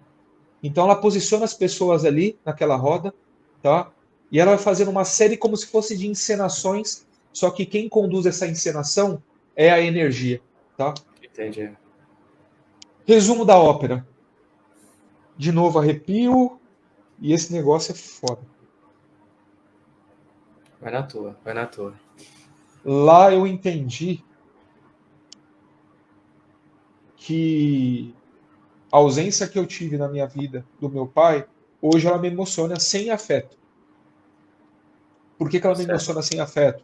Então ela posiciona as pessoas ali naquela roda, tá? E ela vai fazendo uma série como se fosse de encenações, só que quem conduz essa encenação é a energia, tá? Entendi. Resumo da ópera. De novo arrepio e esse negócio é foda. Vai na tua, vai na tua. Lá eu entendi que a ausência que eu tive na minha vida do meu pai, hoje ela me emociona sem afeto. Por que ela me Certo. emociona sem afeto?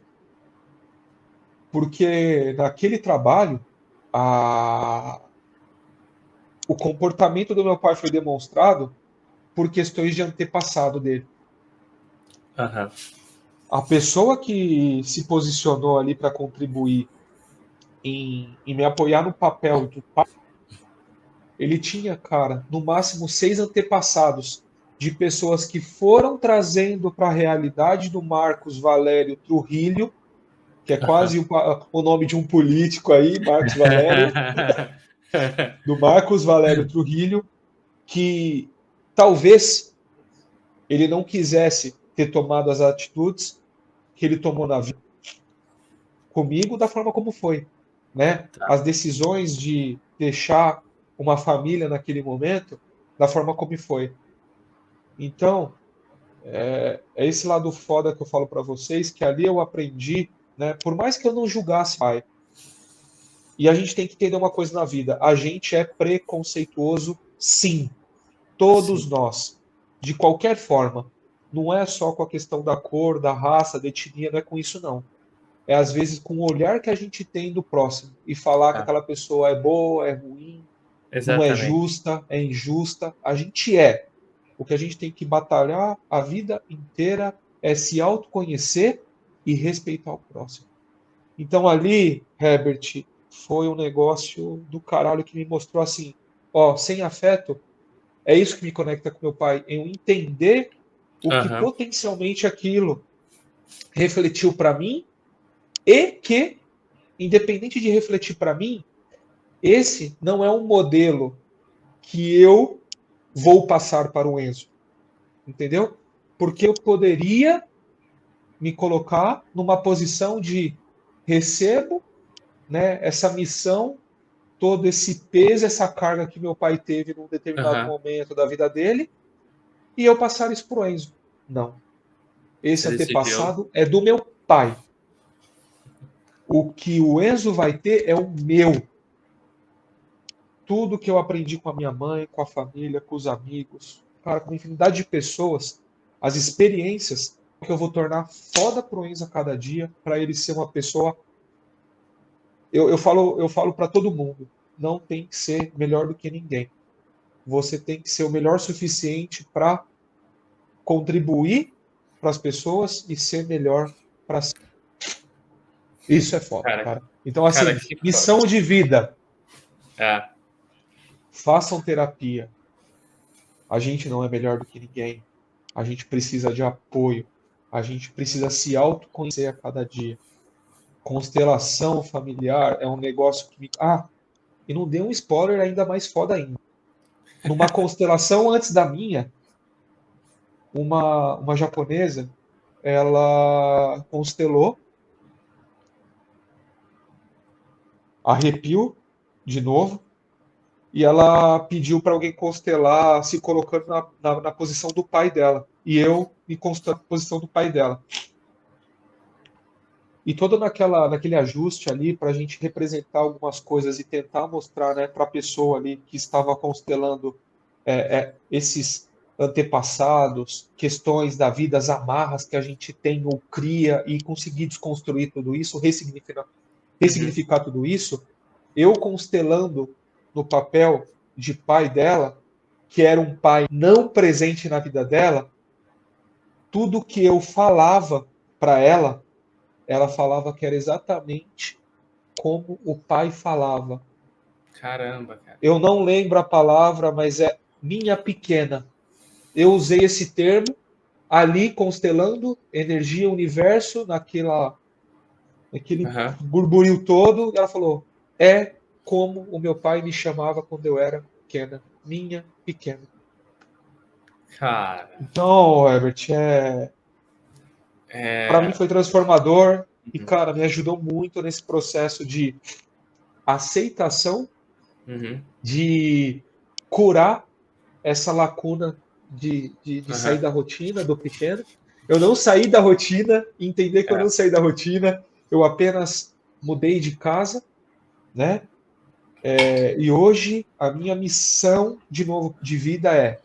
Porque naquele trabalho, a... o comportamento do meu pai foi demonstrado por questões de antepassado dele. Aham. A pessoa que se posicionou ali para contribuir em me apoiar no papel do pai, ele tinha, cara, no máximo 6 antepassados de pessoas que foram trazendo para a realidade do Marcos Valério Trujillo, que é quase o nome de um político aí, Marcos Valério, do Marcos Valério Trujillo, que talvez ele não quisesse ter tomado as atitudes que ele tomou na vida comigo da forma como foi, né? Tá. As decisões de deixar uma família naquele momento da forma como foi. Então, é esse lado foda que eu falo para vocês, que ali eu aprendi, né? Por mais que eu não julgasse pai, e a gente tem que entender uma coisa na vida, a gente é preconceituoso, sim, Sim. todos nós, de qualquer forma. Não é só com a questão da cor, da raça, da etnia, não é com isso não. É às vezes com o olhar que a gente tem do próximo e falar que Tá. aquela pessoa é boa, é ruim, não é Exatamente. justa, é injusta. A gente é. O que a gente tem que batalhar a vida inteira é se autoconhecer e respeitar o próximo. Então ali, Herbert, foi um negócio do caralho que me mostrou assim, ó, sem afeto, é isso que me conecta com meu pai, em eu entender o que Aham. potencialmente aquilo refletiu para mim e que, independente de refletir para mim, esse não é um modelo que eu vou passar para o Enzo, entendeu? Porque eu poderia me colocar numa posição de recebo, né, essa missão, todo esse peso, essa carga que meu pai teve num determinado Aham. momento da vida dele, e eu passar isso para o Enzo. Não. Esse Você decidiu. antepassado é do meu pai. O que o Enzo vai ter é o meu. Tudo que eu aprendi com a minha mãe, com a família, com os amigos, cara, com a infinidade de pessoas, as experiências que eu vou tornar foda pro Enzo a cada dia, para ele ser uma pessoa. Eu falo para todo mundo, não tem que ser melhor do que ninguém. Você tem que ser o melhor suficiente para contribuir para as pessoas e ser melhor para si. Isso é foda, Cara, cara. Então, cara, assim, que foda. missão de vida: É, façam terapia. A gente não é melhor do que ninguém. A gente precisa de apoio. A gente precisa se autoconhecer a cada dia. Constelação familiar é um negócio que me. Ah, e não dei um spoiler ainda mais foda ainda. Numa constelação antes da minha, uma japonesa, ela constelou, arrepio de novo, e ela pediu para alguém constelar, se colocando na posição do pai dela. E eu me constelei na posição do pai dela. E todo naquele ajuste ali para a gente representar algumas coisas e tentar mostrar, né, para a pessoa ali que estava constelando esses antepassados, questões da vida, as amarras que a gente tem ou cria e conseguir desconstruir tudo isso, uhum. ressignificar tudo isso, eu constelando no papel de pai dela, que era um pai não presente na vida dela, tudo que eu falava para ela falava que era exatamente como o pai falava. Caramba, cara. Eu não lembro a palavra, mas é minha pequena. Eu usei esse termo ali constelando energia, universo, naquele Aham. burburinho todo. E ela falou: é como o meu pai me chamava quando eu era pequena, minha pequena. Cara, Então, Herbert, para mim é. foi transformador e, Uhum. cara, me ajudou muito nesse processo de aceitação, Uhum. de curar essa lacuna de sair Aham. da rotina do pequeno. Eu não saí da rotina, entender que eu É. não saí da rotina, eu apenas mudei de casa, né? E hoje a minha missão de novo de vida é: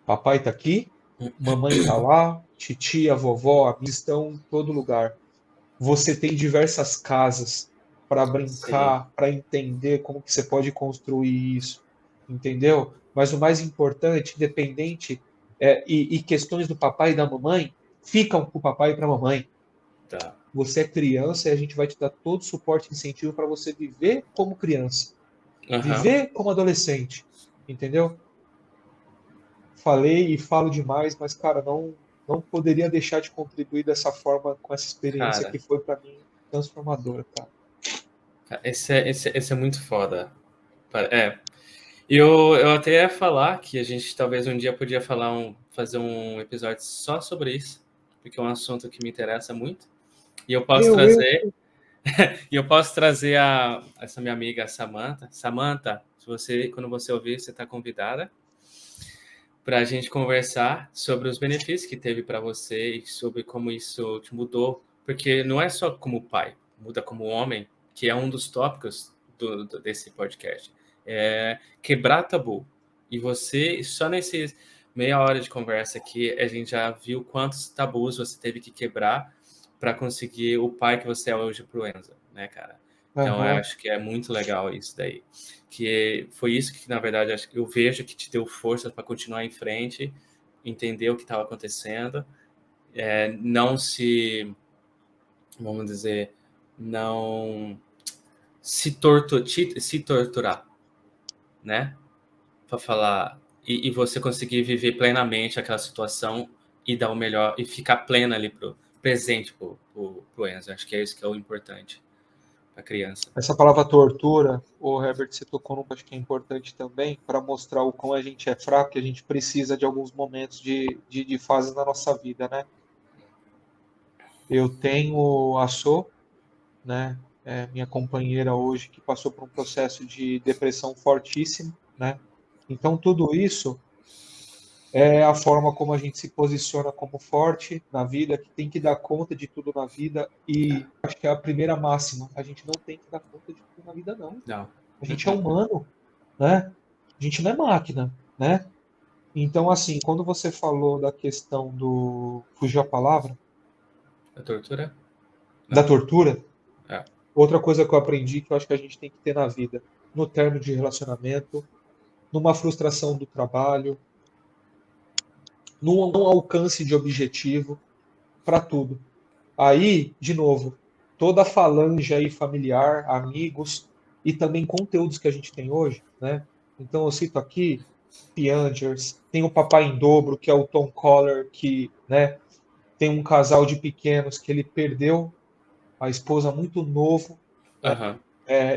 papai está aqui, mamãe está lá, titia, vovó, amigos estão em todo lugar. Você tem diversas casas para Sim. brincar, para entender como que você pode construir isso, entendeu? Mas o mais importante, independente, e questões do papai e da mamãe, ficam com o papai e para a mamãe. Tá. Você é criança e a gente vai te dar todo o suporte e incentivo para você viver como criança, Aham. viver como adolescente, entendeu? Falei e falo demais, mas, cara, não poderia deixar de contribuir dessa forma com essa experiência Cara, que foi para mim transformadora, cara. esse é muito foda. É. Eu até ia falar que a gente talvez um dia podia fazer um episódio só sobre isso, porque é um assunto que me interessa muito. E eu posso Eu. trazer, e eu posso trazer essa minha amiga Samantha. Samantha, se você, quando você ouvir, você está convidada para a gente conversar sobre os benefícios que teve para você e sobre como isso te mudou, porque não é só como pai, muda como homem, que é um dos tópicos desse podcast. É quebrar tabu. E você, só nesse meia hora de conversa aqui, a gente já viu quantos tabus você teve que quebrar para conseguir o pai que você é hoje pro Enzo, né, cara? Então, eu Aham. acho que é muito legal isso daí. Que foi isso que, na verdade, acho que eu vejo que te deu força para continuar em frente, entender o que estava acontecendo, não se, vamos dizer, não se torturar, né? Para falar e você conseguir viver plenamente aquela situação e dar o melhor e ficar plena ali presente pro Enzo. Acho que é isso que é o importante para a criança. Essa palavra tortura, o Herbert, você tocou num, acho que é importante também, para mostrar o quão a gente é fraco e a gente precisa de alguns momentos de fases na nossa vida, né? Eu tenho a So, né? Minha companheira hoje, que passou por um processo de depressão fortíssimo, né? Então, tudo isso é a forma como a gente se posiciona como forte na vida, que tem que dar conta de tudo na vida. E acho que é a primeira máxima: a gente não tem que dar conta de tudo na vida, não. Não. A gente é humano, né? A gente não é máquina, né? Então, assim, quando você falou da questão do. Fugiu a palavra? A tortura? Da Não. tortura, É. outra coisa que eu aprendi que eu acho que a gente tem que ter na vida, no término de relacionamento, numa frustração do trabalho, num não alcance de objetivo, para tudo. Aí, de novo, toda a falange aí familiar, amigos e também conteúdos que a gente tem hoje, né? Então eu cito aqui Piangers, tem o Papai em Dobro, que é o Tom Collar, que, né, tem um casal de pequenos que ele perdeu a esposa muito novo, Aham.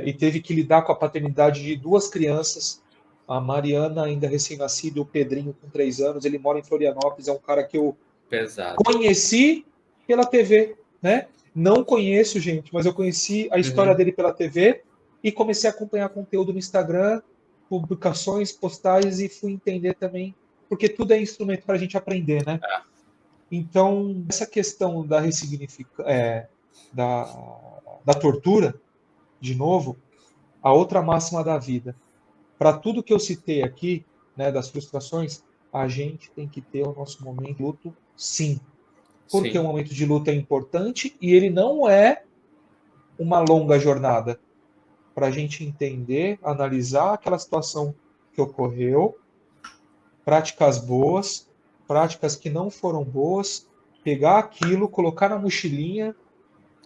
e teve que lidar com a paternidade de duas crianças, a Mariana ainda recém-nascida e o Pedrinho com 3 anos. Ele mora em Florianópolis, é um cara que eu Pesado. conheci pela TV, né? Não conheço, gente, mas eu conheci a história Uhum. dele pela TV e comecei a acompanhar conteúdo no Instagram, publicações, postagens e fui entender também, porque tudo é instrumento para a gente aprender, né? É. Então, essa questão da ressignifica, da tortura, de novo, a outra máxima da vida. Para tudo que eu citei aqui, né, das frustrações, a gente tem que ter o nosso momento de luto, sim. Porque o Sim. momento de luto é importante e ele não é uma longa jornada para a gente entender, analisar aquela situação que ocorreu, práticas boas, práticas que não foram boas, pegar aquilo, colocar na mochilinha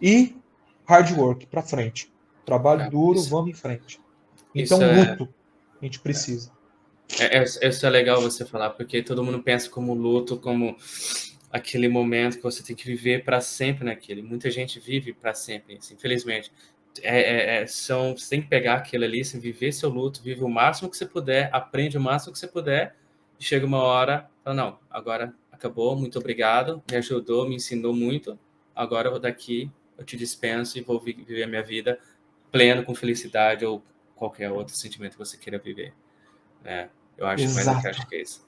e hard work para frente. Trabalho É. duro, Isso, vamos em frente. isso Então, é, luto, a gente precisa. isso é legal você falar, porque todo mundo pensa como luto, como aquele momento que você tem que viver para sempre naquele. Muita gente vive para sempre, assim, infelizmente. Você tem que pegar aquilo ali, assim, viver seu luto, vive o máximo que você puder, aprende o máximo que você puder, e chega uma hora, fala, não, agora acabou, muito obrigado, me ajudou, me ensinou muito, agora eu vou daqui, eu te dispenso e vou viver a minha vida pleno, com felicidade ou qualquer outro sentimento que você queira viver, né? Eu acho, mas eu Exato. acho que é isso,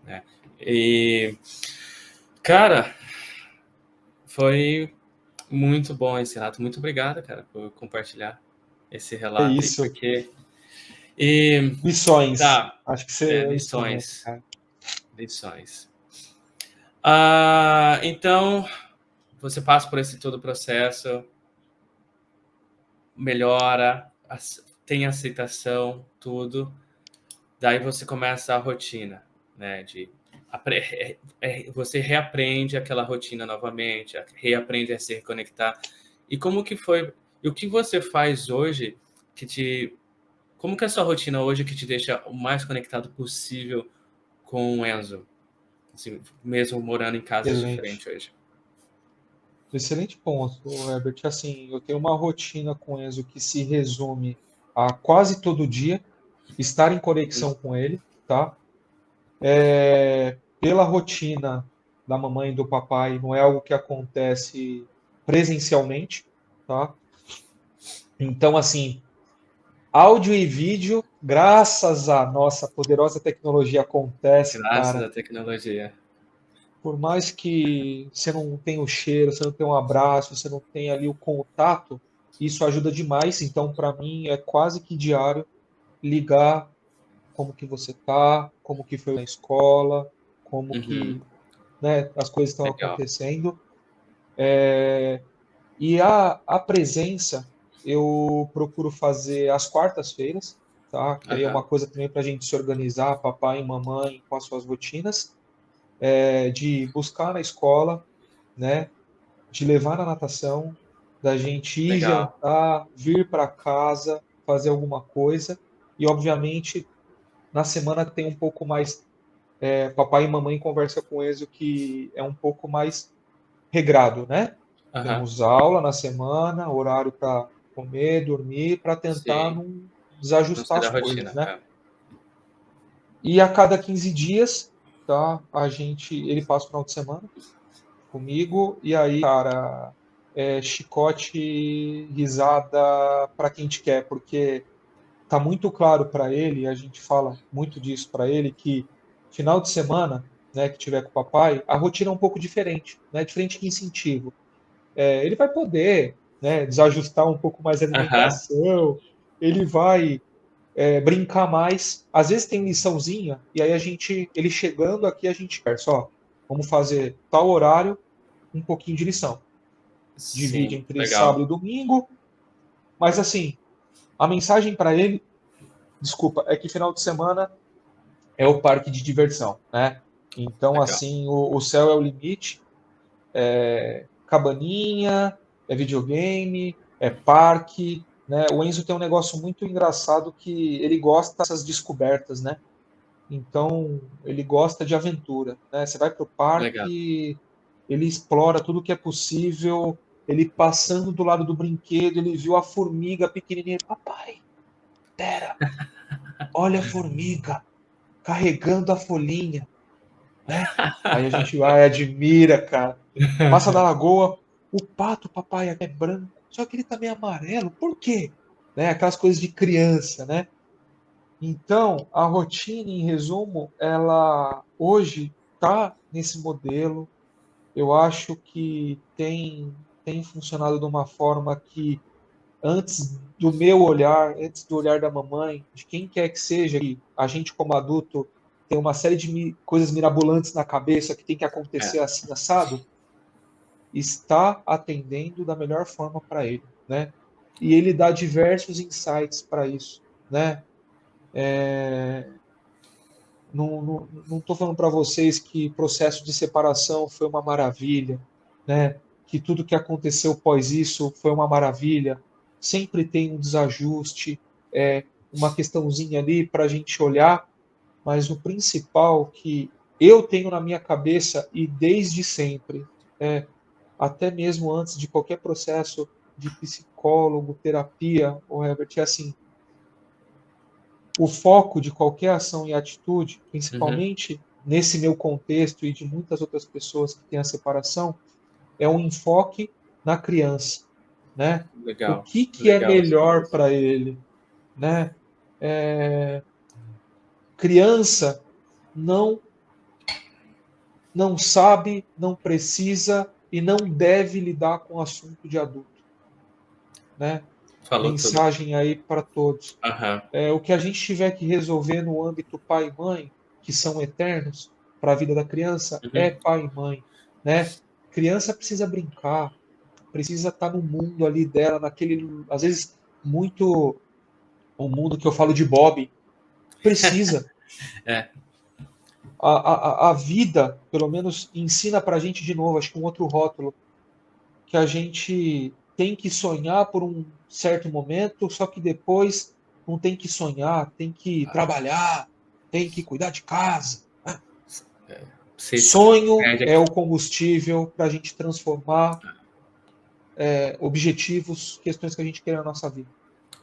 né? E, cara, foi muito bom esse relato. Muito obrigado, cara, por compartilhar esse É relato aí, isso. porque. E Lições. tá, Acho que você é o instrumento, lições. cara. Lições. Então, você passa por esse todo o processo, melhora, tem aceitação, tudo. Daí você começa a rotina, né? Você reaprende aquela rotina novamente, reaprende a se reconectar. E como que foi? E o que você faz hoje que te como que é a sua rotina hoje que te deixa o mais conectado possível com o Enzo? Assim, mesmo morando em casas Excelente. diferentes hoje. Excelente ponto, Herbert. Assim, eu tenho uma rotina com o Enzo que se resume a quase todo dia estar em Uhum. conexão com ele, tá? Pela rotina da mamãe e do papai, não é algo que acontece presencialmente, tá? Então, assim, áudio e vídeo, graças à nossa poderosa tecnologia, acontece, Graças cara. à tecnologia. Por mais que você não tenha o cheiro, você não tenha um abraço, você não tenha ali o contato, isso ajuda demais. Então, para mim, é quase que diário ligar como que você tá, como que foi na escola, como Uhum. que, né, as coisas estão Legal. acontecendo. E a presença eu procuro fazer às quartas-feiras, tá? Que aí é uma Aham. coisa também para a gente se organizar, papai e mamãe com as suas rotinas, de buscar na escola, né? De levar na natação, da gente ir Legal. jantar, vir para casa, fazer alguma coisa. E, obviamente, na semana tem um pouco mais. papai e mamãe conversam com o Enzo que é um pouco mais regrado, né? Aham. Temos aula na semana, horário para comer, dormir, para tentar Sim. não Não desajustar sei da as coisas, rotina. né? É. E a cada 15 dias, tá? Ele passa o final de semana comigo e aí, cara, chicote, risada para quem te quer, porque tá muito claro para ele, a gente fala muito disso para ele, que final de semana, né, que tiver com o papai, a rotina é um pouco diferente, né? Diferente de incentivo. Ele vai poder, né, desajustar um pouco mais a Aham. alimentação, ele vai brincar mais. Às vezes tem liçãozinha, e aí ele chegando aqui, a gente conversa, ó, vamos fazer tal horário, um pouquinho de lição. Divide Sim, entre sábado legal. e domingo, mas assim, a mensagem para ele, desculpa, é que final de semana é o parque de diversão, né? Então, Legal. assim, o céu é o limite, cabaninha, é videogame, é parque, né? O Enzo tem um negócio muito engraçado que ele gosta dessas descobertas, né? Então, ele gosta de aventura, né? Você vai para o Legal. parque, ele explora tudo que é possível, ele passando do lado do brinquedo, ele viu a formiga pequenininha, papai, pera, olha a formiga carregando a folhinha, né? Aí a gente vai, admira, cara. Passa da lagoa, o pato, papai, é branco, só que ele também é amarelo. Por quê? Né? Aquelas coisas de criança, né? Então, a rotina, em resumo, ela hoje está nesse modelo. Eu acho que tem funcionado de uma forma que, antes do meu olhar, antes do olhar da mamãe, de quem quer que seja, que a gente, como adulto, tem uma série de coisas mirabolantes na cabeça que tem que É. acontecer assim, assado, está atendendo da melhor forma para ele, né? E ele dá diversos insights para isso, né? Não estou falando para vocês que o processo de separação foi uma maravilha, né? Que tudo que aconteceu pós isso foi uma maravilha. Sempre tem um desajuste, uma questãozinha ali para a gente olhar, mas o principal que eu tenho na minha cabeça e desde sempre, até mesmo antes de qualquer processo de psicólogo, terapia, o Herbert, é assim, o foco de qualquer ação e atitude, Uhum. principalmente nesse meu contexto e de muitas outras pessoas que têm a separação, é um enfoque na criança, né? O Legal. que é Legal sobre melhor isso. para ele, né? É, criança não não sabe, não precisa e não deve lidar com o assunto de adulto, né? Falou tudo. Mensagem aí para todos. Aham. O que a gente tiver que resolver no âmbito pai e mãe, que são eternos para a vida da criança, é Uhum. pai e mãe, né? Criança precisa brincar, precisa estar no mundo ali dela, naquele, às vezes, muito o mundo que eu falo de Bob, precisa. É. A vida, pelo menos, ensina para a gente de novo, acho que um outro rótulo, que a gente tem que sonhar por um certo momento, só que depois não tem que sonhar, tem que trabalhar, tem que cuidar de casa. Você Sonho perde. é o combustível para a gente transformar objetivos, questões que a gente quer na nossa vida.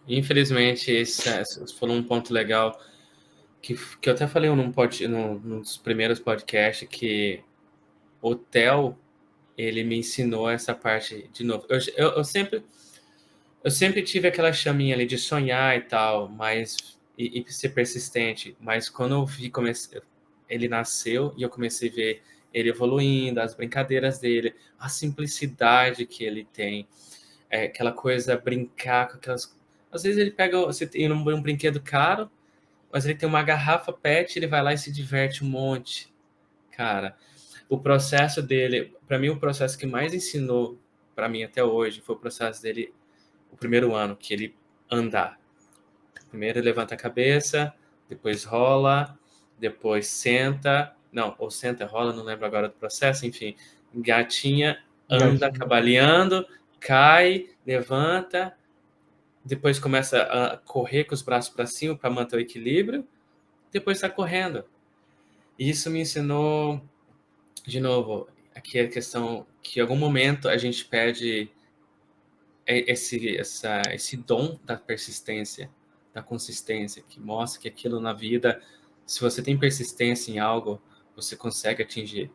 Infelizmente, esse foi um ponto legal que eu até falei num dos primeiros podcasts que o Theo, ele me ensinou essa parte de novo. Eu sempre tive aquela chaminha ali de sonhar e tal, e ser persistente, mas quando eu vi, ele nasceu e eu comecei a ver ele evoluindo, as brincadeiras dele, a simplicidade que ele tem, aquela coisa, brincar com aquelas. Às vezes ele pega, você tem um brinquedo caro, mas ele tem uma garrafa PET, ele vai lá e se diverte um monte. Cara, o processo dele, para mim, o processo que mais ensinou para mim até hoje foi o processo dele, o primeiro ano, que ele andar. Primeiro ele levanta a cabeça, depois rola, depois senta, não, ou senta, rola, não lembro agora do processo, enfim, gatinha, anda Gatinho. cambaleando, cai, levanta, depois começa a correr com os braços para cima para manter o equilíbrio, depois está correndo. E isso me ensinou, de novo, aqui a questão que em algum momento a gente perde esse dom da persistência, da consistência, que mostra que aquilo na vida, se você tem persistência em algo, você consegue atingir.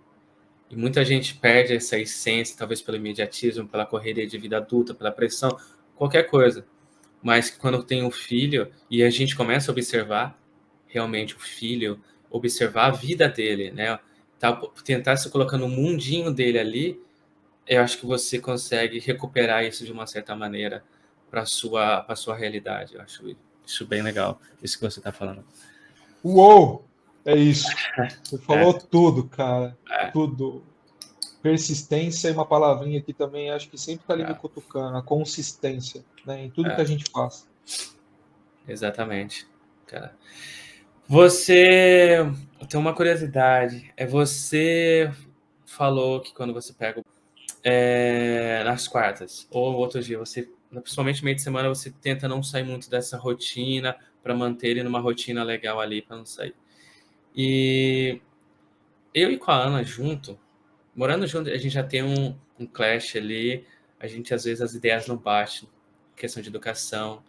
E muita gente perde essa essência, talvez pelo imediatismo, pela correria de vida adulta, pela pressão, qualquer coisa. Mas quando tem um filho e a gente começa a observar realmente o filho, observar a vida dele, né? Tentar se colocar no mundinho dele ali, eu acho que você consegue recuperar isso de uma certa maneira para sua realidade. Eu acho isso bem legal, isso que você está falando. Uou! É isso. Você É, falou tudo, cara. é, Tudo. Persistência é uma palavrinha que também acho que sempre está ali me é, cutucando. A consistência, né? Em tudo que a é, gente faz. exatamente, cara. Você tem uma curiosidade. Você falou que quando você pega nas quartas ou outros dias, você, principalmente meio de semana, você tenta não sair muito dessa rotina para manter ele numa rotina legal ali para não sair. E eu e com a Ana junto, morando junto, a gente já tem um clash ali. A gente às vezes as ideias não batem, questão de educação.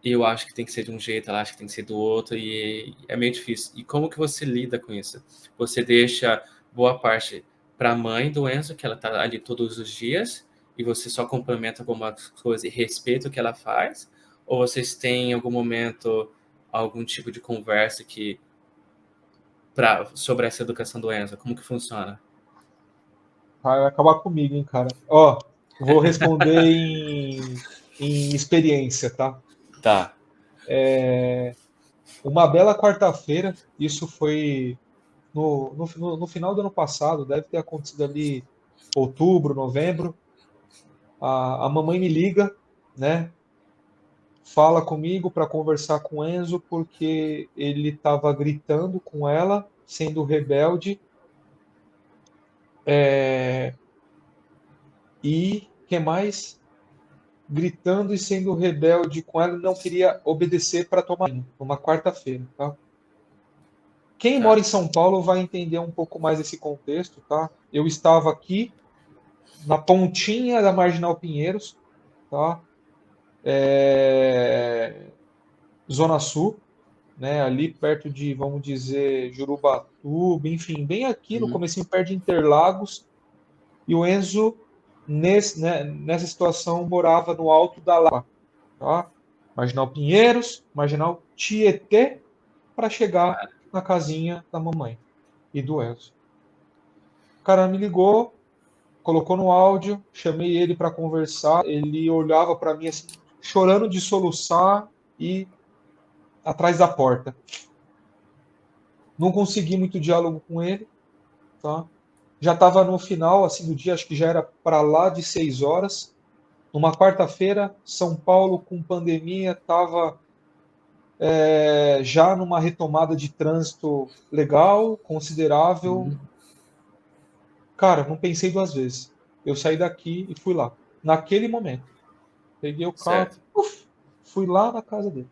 E eu acho que tem que ser de um jeito, ela acha que tem que ser do outro, e é meio difícil. E como que você lida com isso? Você deixa boa parte para a mãe do Enzo, que ela está ali todos os dias, e você só complementa algumas coisas e respeita o que ela faz? Ou vocês têm em algum momento algum tipo de conversa sobre essa educação do Enzo? Como que funciona? Vai acabar comigo, hein, cara. Ó, vou responder em experiência, tá? Tá. Uma bela quarta-feira, isso foi no final do ano passado, deve ter acontecido ali outubro, novembro. A mamãe me liga, né? Fala comigo para conversar com o Enzo porque ele estava gritando com ela, sendo rebelde, e que mais? Gritando e sendo rebelde com ela, e não queria obedecer para tomar banho, numa quarta-feira, tá? Quem mora Tá. em São Paulo vai entender um pouco mais esse contexto, tá? Eu estava aqui na pontinha da Marginal Pinheiros, tá? Zona Sul, né? Ali perto de, vamos dizer, Jurubatuba, enfim, bem aqui no Uhum. comecinho, perto de Interlagos. E o Enzo, nessa situação, morava no alto da Lapa, tá? Marginal Pinheiros, Marginal Tietê, para chegar na casinha da mamãe e do Enzo. O cara me ligou, colocou no áudio, chamei ele para conversar, ele olhava para mim assim, chorando de soluçar e atrás da porta. Não consegui muito diálogo com ele, tá? Já estava no final assim do dia, acho que já era para lá de 6 horas. Numa quarta-feira, São Paulo com pandemia estava já numa retomada de trânsito legal, considerável. Uhum. Cara, não pensei duas vezes. Eu saí daqui e fui lá. Naquele momento, peguei o carro, Certo. fui lá na casa dele.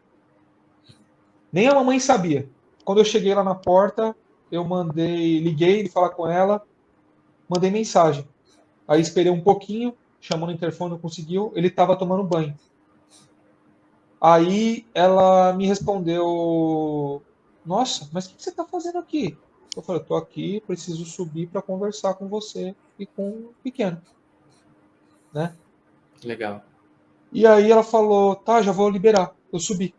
Nem a mamãe sabia. Quando eu cheguei lá na porta, eu liguei falar com ela, mandei mensagem. Aí esperei um pouquinho, chamou no interfone, não conseguiu, ele estava tomando banho. Aí ela me respondeu: Nossa, mas o que você está fazendo aqui? Eu falei: Estou aqui, preciso subir para conversar com você e com o pequeno, né? Legal. E aí ela falou: Tá, já vou liberar. Eu subi.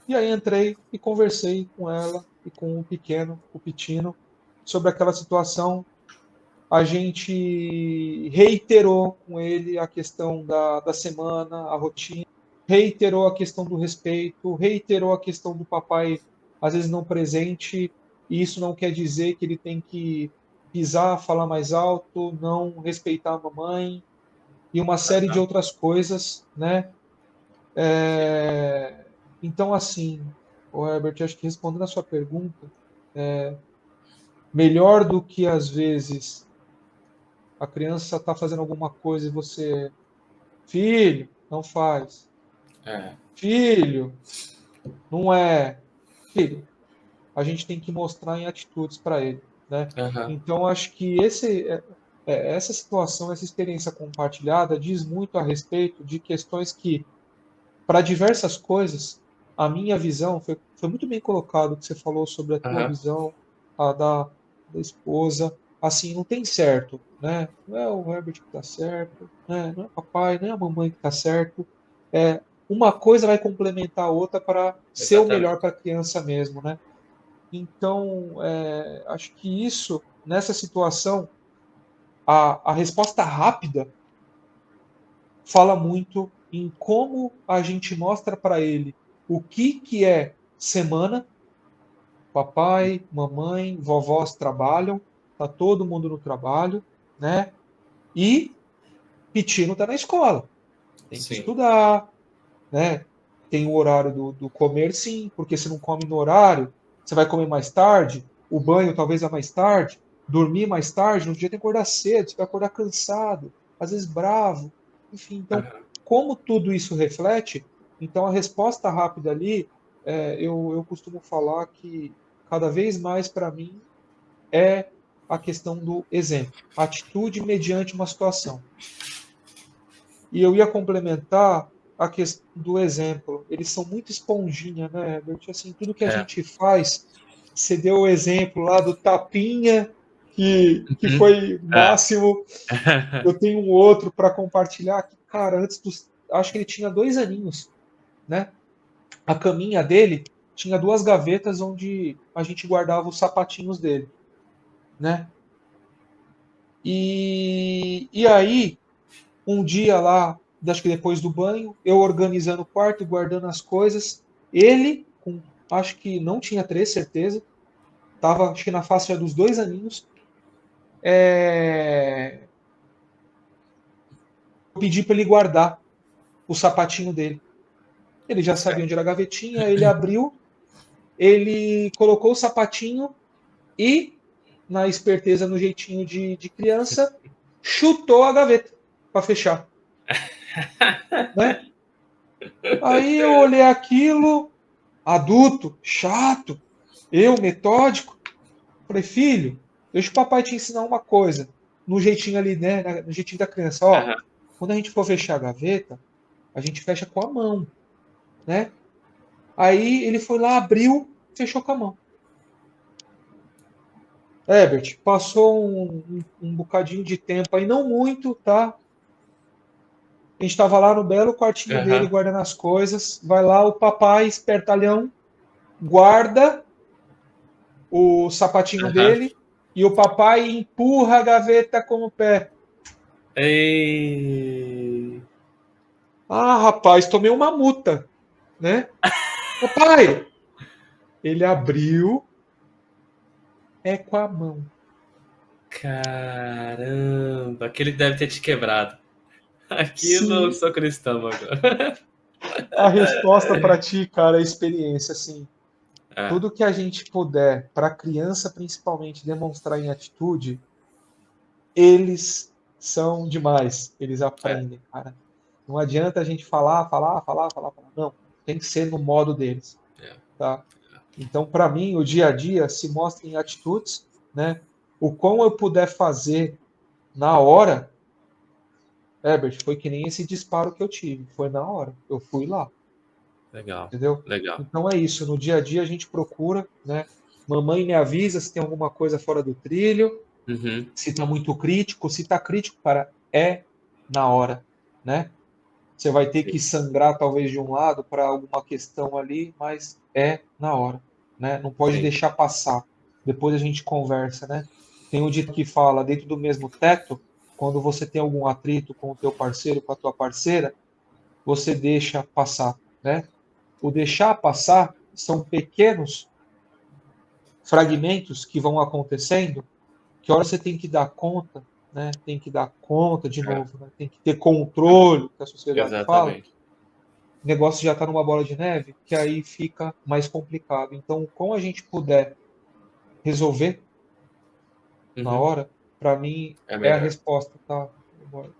E aí entrei e conversei com ela e com o pequeno, o Pitino, sobre aquela situação. A gente reiterou com ele a questão da semana, a rotina, reiterou a questão do respeito, reiterou a questão do papai às vezes não presente, e isso não quer dizer que ele tem que pisar, falar mais alto, não respeitar a mamãe e uma série de outras coisas, né? Então, assim, o Herbert, acho que respondendo a sua pergunta, melhor do que às vezes a criança está fazendo alguma coisa e você, filho, não faz, É. filho, não é, filho. a gente tem que mostrar em atitudes para ele, né? Aham. Então, acho que essa situação, essa experiência compartilhada diz muito a respeito de questões que, para diversas coisas, a minha visão foi muito bem colocado o que você falou sobre a tua Aham. visão, a da esposa. Assim, não tem certo, né? Não é o Herbert que está certo, né? Não é o papai, nem a mamãe que está certo. Uma coisa vai complementar a outra para ser o melhor Exatamente. para a criança mesmo, né? Então, acho que isso, nessa situação, a resposta rápida fala muito em como a gente mostra para ele o que é semana. Papai, mamãe, vovós trabalham, tá todo mundo no trabalho, né? E Pitino tá na escola, tem que Sim. estudar, né? Tem o horário do comer, sim, porque se não come no horário, você vai comer mais tarde, o banho talvez é mais tarde, dormir mais tarde, no dia tem que acordar cedo, você vai acordar cansado, às vezes bravo, enfim. Então, Aham. como tudo isso reflete, então a resposta rápida ali, eu costumo falar que cada vez mais para mim é a questão do exemplo, atitude mediante uma situação. E eu ia complementar a questão do exemplo. Eles são muito esponjinha, né, Herbert? Assim, tudo que a É. gente faz, você deu o exemplo lá do tapinha, que Uhum. foi É. máximo. Eu tenho um outro para compartilhar que, cara, acho que ele tinha 2 aninhos, né? A caminha dele tinha 2 gavetas onde a gente guardava os sapatinhos dele, né? E aí, um dia lá, acho que depois do banho, eu organizando o quarto, guardando as coisas, ele, acho que não tinha 3, certeza, estava acho que na faixa dos 2 aninhos, eu pedi para ele guardar o sapatinho dele. Ele já sabia onde era a gavetinha, ele abriu, ele colocou o sapatinho e, na esperteza, no jeitinho de criança, chutou a gaveta para fechar, né? Aí eu olhei aquilo, adulto, chato, eu, metódico, falei, filho, deixa o papai te ensinar uma coisa. No jeitinho ali, né? No jeitinho da criança, ó. Aham. Quando a gente for fechar a gaveta, a gente fecha com a mão, né? Aí ele foi lá, abriu, fechou com a mão. Herbert, passou um bocadinho de tempo aí, não muito, tá? A gente estava lá no belo quartinho dele, Aham. guardando as coisas. Vai lá o papai, espertalhão, guarda o sapatinho Aham. dele e o papai empurra a gaveta com o pé. Ei. Ah, rapaz, tomei uma multa, né? Papai, ele abriu com a mão. Caramba, aquele deve ter te quebrado. Aquilo, Sim, soco no estômago. a resposta para ti, cara, é a experiência, assim. É, Tudo que a gente puder, para a criança principalmente, demonstrar em atitude, eles são demais. Eles é, aprendem, cara. Não adianta a gente falar, falar, falar, falar, falar. Não, tem que ser no modo deles, é. tá? Então, para mim, o dia a dia se mostra em atitudes, né? O quão eu puder fazer na hora, Herbert, foi que nem esse disparo que eu tive. Foi na hora. Eu fui lá, Legal, entendeu? legal. Então é isso. No dia a dia a gente procura, né? Mamãe me avisa se tem alguma coisa fora do trilho, Uhum. se tá muito crítico. Se tá crítico, cara, é na hora, né? Você vai ter Sim, que sangrar talvez de um lado para alguma questão ali, mas é na hora, né? Não pode sim. deixar passar. Depois a gente conversa, né? Tem um dito que fala, dentro do mesmo teto, quando você tem algum atrito com o teu parceiro, com a tua parceira, você deixa passar, né? O deixar passar são pequenos fragmentos que vão acontecendo, que hora você tem que dar conta, né? Tem que dar conta de É, novo, né? Tem que ter controle, que a sociedade fala. exatamente. O negócio já está numa bola de neve, que aí fica mais complicado. Então, como a gente puder resolver na Uhum. hora, para mim É é a melhor. resposta, tá,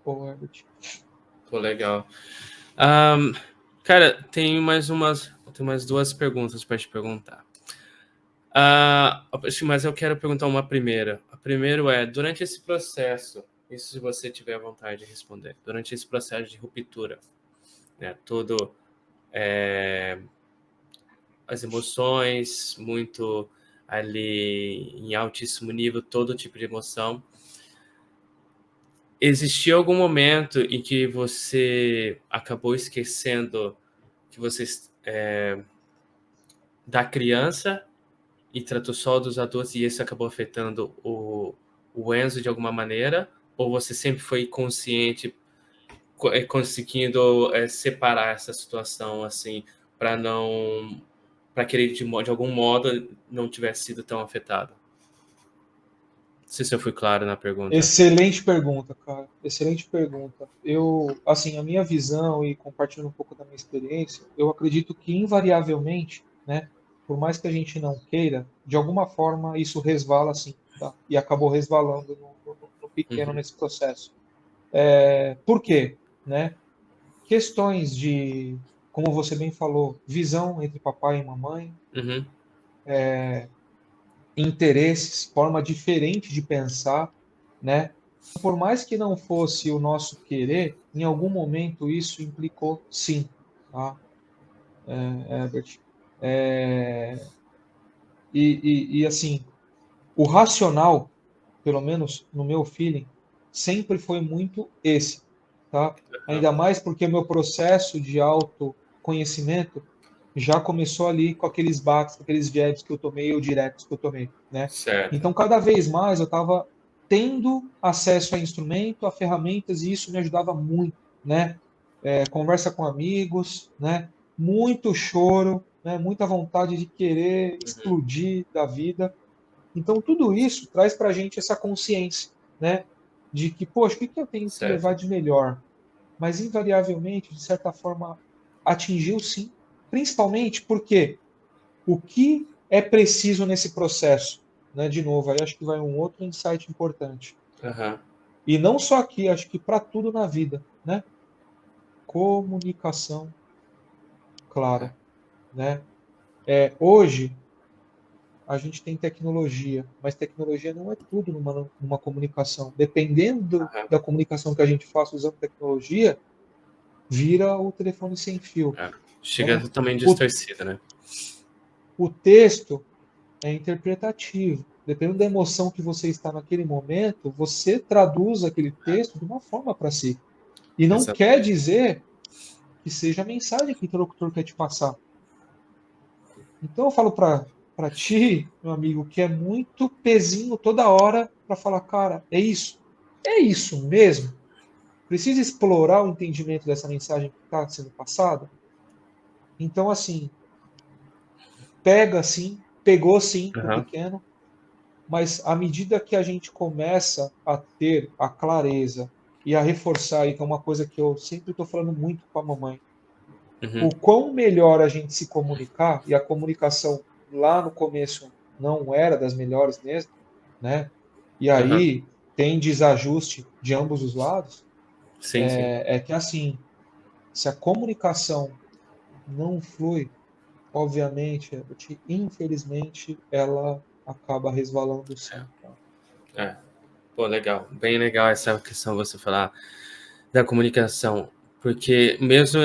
ô Herbert? Pô, legal. Ahm, cara, tem mais duas perguntas para te perguntar. Mas eu quero perguntar uma primeira. A primeira é, durante esse processo, isso se você tiver vontade de responder, durante esse processo de ruptura, né, todo as emoções, muito ali em altíssimo nível, todo tipo de emoção. Existiu algum momento em que você acabou esquecendo que você da criança e tratou só dos adultos e isso acabou afetando o Enzo de alguma maneira? Ou você sempre foi consciente, conseguindo separar essa situação assim, para não, para que ele de algum modo não tivesse sido tão afetado? Não sei se eu fui claro na pergunta. Excelente pergunta, cara. Excelente pergunta. Eu, assim, a minha visão e compartilhando um pouco da minha experiência, eu acredito que invariavelmente, né, por mais que a gente não queira, de alguma forma isso resvala assim, tá? E acabou resvalando no pequeno Uhum, nesse processo. Por quê? Né? Questões de, como você bem falou, visão entre papai e mamãe, uhum, interesses, forma diferente de pensar, né? Por mais que não fosse o nosso querer, em algum momento isso implicou sim, tá, Herbert? É, assim, o racional, pelo menos no meu feeling, sempre foi muito esse, tá? uhum. Ainda mais porque o meu processo de autoconhecimento já começou ali com aqueles baques, com aqueles jabs que eu tomei ou diretos que eu tomei, né? Certo. Então, cada vez mais eu estava tendo acesso a instrumento, a ferramentas, e isso me ajudava muito, né? Conversa com amigos, né? Muito choro, né? Muita vontade de querer Uhum, explodir da vida. Então, tudo isso traz para a gente essa consciência, né? De que, poxa, o que eu tenho que levar certo. de melhor? Mas, invariavelmente, de certa forma, atingiu sim. Principalmente porque o que é preciso nesse processo? Né? De novo, aí acho que vai um outro insight importante. Uhum. E não só aqui, acho que para tudo na vida, né? Comunicação É. clara, né? Hoje, a gente tem tecnologia, mas tecnologia não é tudo numa comunicação. Dependendo Uhum. da comunicação que a gente faça usando tecnologia, vira o telefone sem fio, É. Chega né? totalmente O, distorcida, né? o texto é interpretativo. Dependendo da emoção que você está naquele momento, você traduz aquele texto de uma forma para si. E não quer Exatamente. dizer que seja a mensagem que o interlocutor quer te passar. Então eu falo para ti, meu amigo, que é muito pezinho toda hora para falar, cara, é isso mesmo. Precisa explorar o entendimento dessa mensagem que está sendo passada. Então, assim, pega sim, pegou sim para o Uhum. pequeno, mas à medida que a gente começa a ter a clareza e a reforçar, e que é uma coisa que eu sempre estou falando muito com a mamãe, Uhum. o quão melhor a gente se comunicar, e a comunicação lá no começo não era das melhores mesmo, né? E Uhum. aí tem desajuste de ambos os lados, Sim, sim. é que assim, se a comunicação não flui, obviamente, infelizmente, ela acaba resvalando sim. Tá? É. Pô, legal. Bem legal essa questão você falar da comunicação. Porque mesmo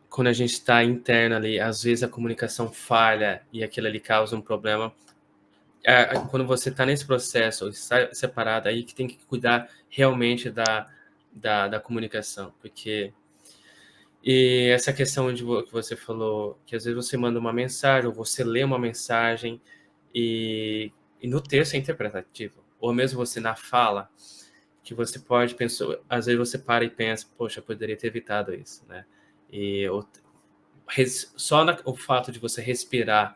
quando a gente está interno ali, às vezes a comunicação falha e aquilo ali causa um problema. Quando você está nesse processo, ou está separado, aí que tem que cuidar realmente da comunicação. Porque e essa questão que você falou, que às vezes você manda uma mensagem, ou você lê uma mensagem, e, e no texto é interpretativo. Ou mesmo você na fala, que você pode pensar, às vezes você para e pensa, poxa, eu poderia ter evitado isso, né? E só o fato de você respirar,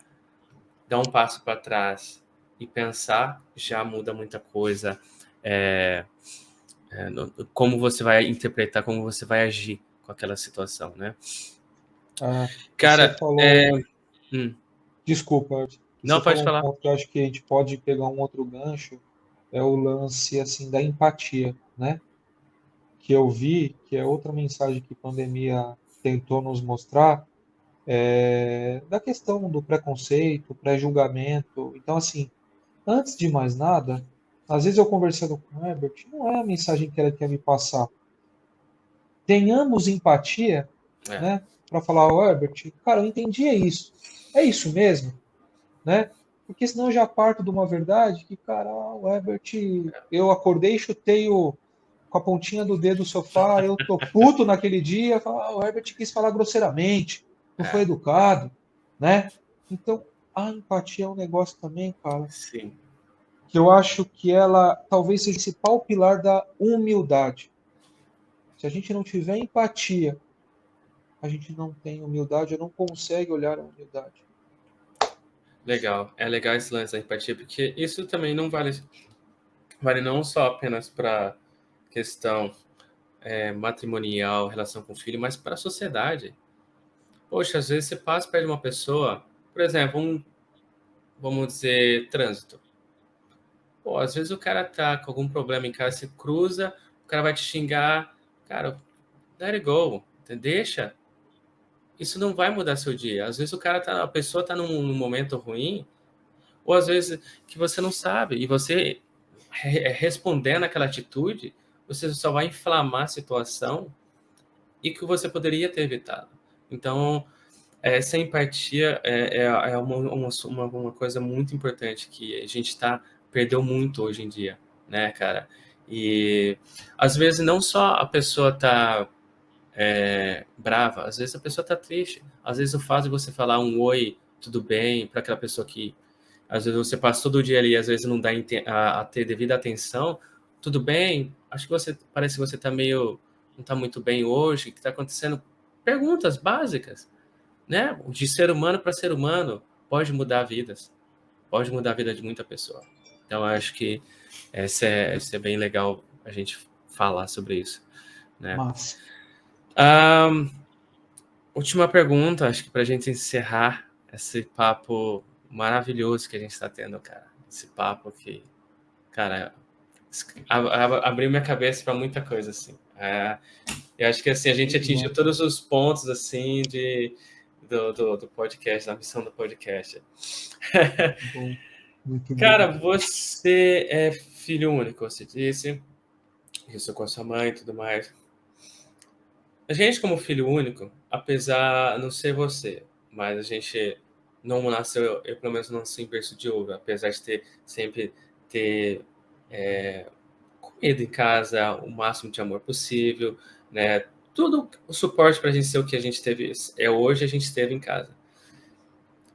dar um passo para trás e pensar, já muda muita coisa. É, como você vai interpretar, como você vai agir com aquela situação, né? Ah, você Cara, falou, hum, desculpa, você não, pode falou um falar. ponto que eu acho que a gente pode pegar um outro gancho, é o lance assim da empatia, né? Que eu vi, que é outra mensagem que a pandemia tentou nos mostrar, da questão do preconceito, pré-julgamento. Então, assim, antes de mais nada, às vezes eu conversando com o Herbert, não é a mensagem que ela quer me passar. Tenhamos empatia, É, né? Para falar, ô Herbert, cara, eu entendi é isso mesmo, né? Porque senão eu já parto de uma verdade que, cara, o Herbert, eu acordei e chutei com a pontinha do dedo do sofá, eu tô puto naquele dia, o Herbert quis falar grosseiramente, não foi é, educado, né? Então, a empatia é um negócio também, cara, sim. que eu acho que ela talvez seja o principal pilar da humildade. Se a gente não tiver empatia, a gente não tem humildade, não consegue olhar a humildade. Legal. É legal esse lance da empatia, porque isso também não vale não só apenas para questão matrimonial, relação com o filho, mas para a sociedade. Poxa, às vezes você passa perto de uma pessoa, por exemplo, vamos dizer, trânsito. Pô, às vezes o cara tá com algum problema em casa, se cruza, o cara vai te xingar. Cara, let it go, deixa. Isso não vai mudar seu dia. Às vezes a pessoa tá num momento ruim, ou às vezes que você não sabe, e você respondendo aquela atitude, você só vai inflamar a situação e que você poderia ter evitado. Então, essa empatia é uma coisa muito importante que a gente perdeu muito hoje em dia, né, cara? E às vezes não só a pessoa tá brava, às vezes a pessoa tá triste. Às vezes o fato de você falar um oi, tudo bem, para aquela pessoa que às vezes você passa todo o dia ali, às vezes não dá a ter devida atenção, tudo bem? Acho que parece que você tá meio não tá muito bem hoje, o que está acontecendo? Perguntas básicas, né? De ser humano para ser humano, pode mudar vidas, pode mudar a vida de muita pessoa. Então, eu acho que essa é bem legal a gente falar sobre isso, né? Mas, Última pergunta, acho que para a gente encerrar esse papo maravilhoso que a gente está tendo, cara. Esse papo que, cara, abriu minha cabeça para muita coisa, assim. Eu acho que assim a gente muito atingiu bom. todos os pontos assim do podcast, da missão do podcast. Muito bom. Muito bom. Cara, você é filho único, você disse. Isso com a sua mãe e tudo mais. A gente, como filho único, apesar não ser você, mas a gente não nasceu, eu pelo menos não nasci em berço de ouro, apesar de sempre ter comida em casa, o máximo de amor possível, né? Tudo o suporte para a gente ser o que a gente teve hoje, a gente teve em casa.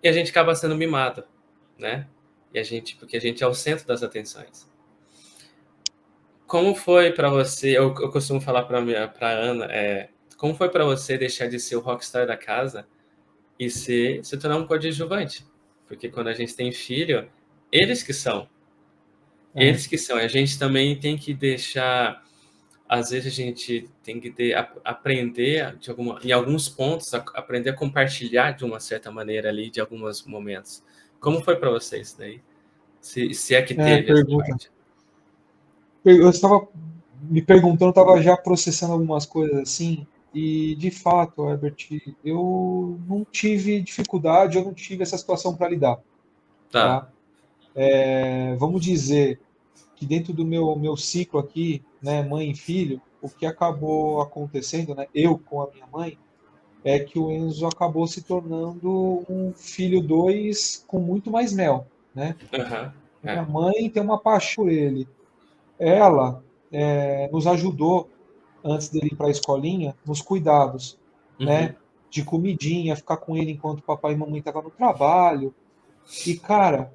E a gente acaba sendo mimado, né? Porque a gente é o centro das atenções. Como foi para você? Eu costumo falar para Ana, como foi para você deixar de ser o rockstar da casa e se tornar um coadjuvante? Porque quando a gente tem filho, eles que são, É, eles que são. A gente também tem que deixar, às vezes a gente tem que aprender em alguns pontos, aprender a compartilhar de uma certa maneira ali de alguns momentos. Como foi para você isso daí? Se é que teve essa pergunta. parte. Eu estava me perguntando, estava já processando algumas coisas assim, e de fato, Herbert, eu não tive dificuldade, eu não tive essa situação para lidar, Tá. tá? Vamos dizer que dentro do meu ciclo aqui, né, mãe e filho, o que acabou acontecendo, né, eu com a minha mãe, é que o Enzo acabou se tornando um filho dois com muito mais mel, né? Aham. Minha É. mãe tem uma paixão por ele. Ela nos ajudou antes dele ir para a escolinha nos cuidados, Uhum. né? De comidinha, ficar com ele enquanto papai e mamãe estavam no trabalho. E cara,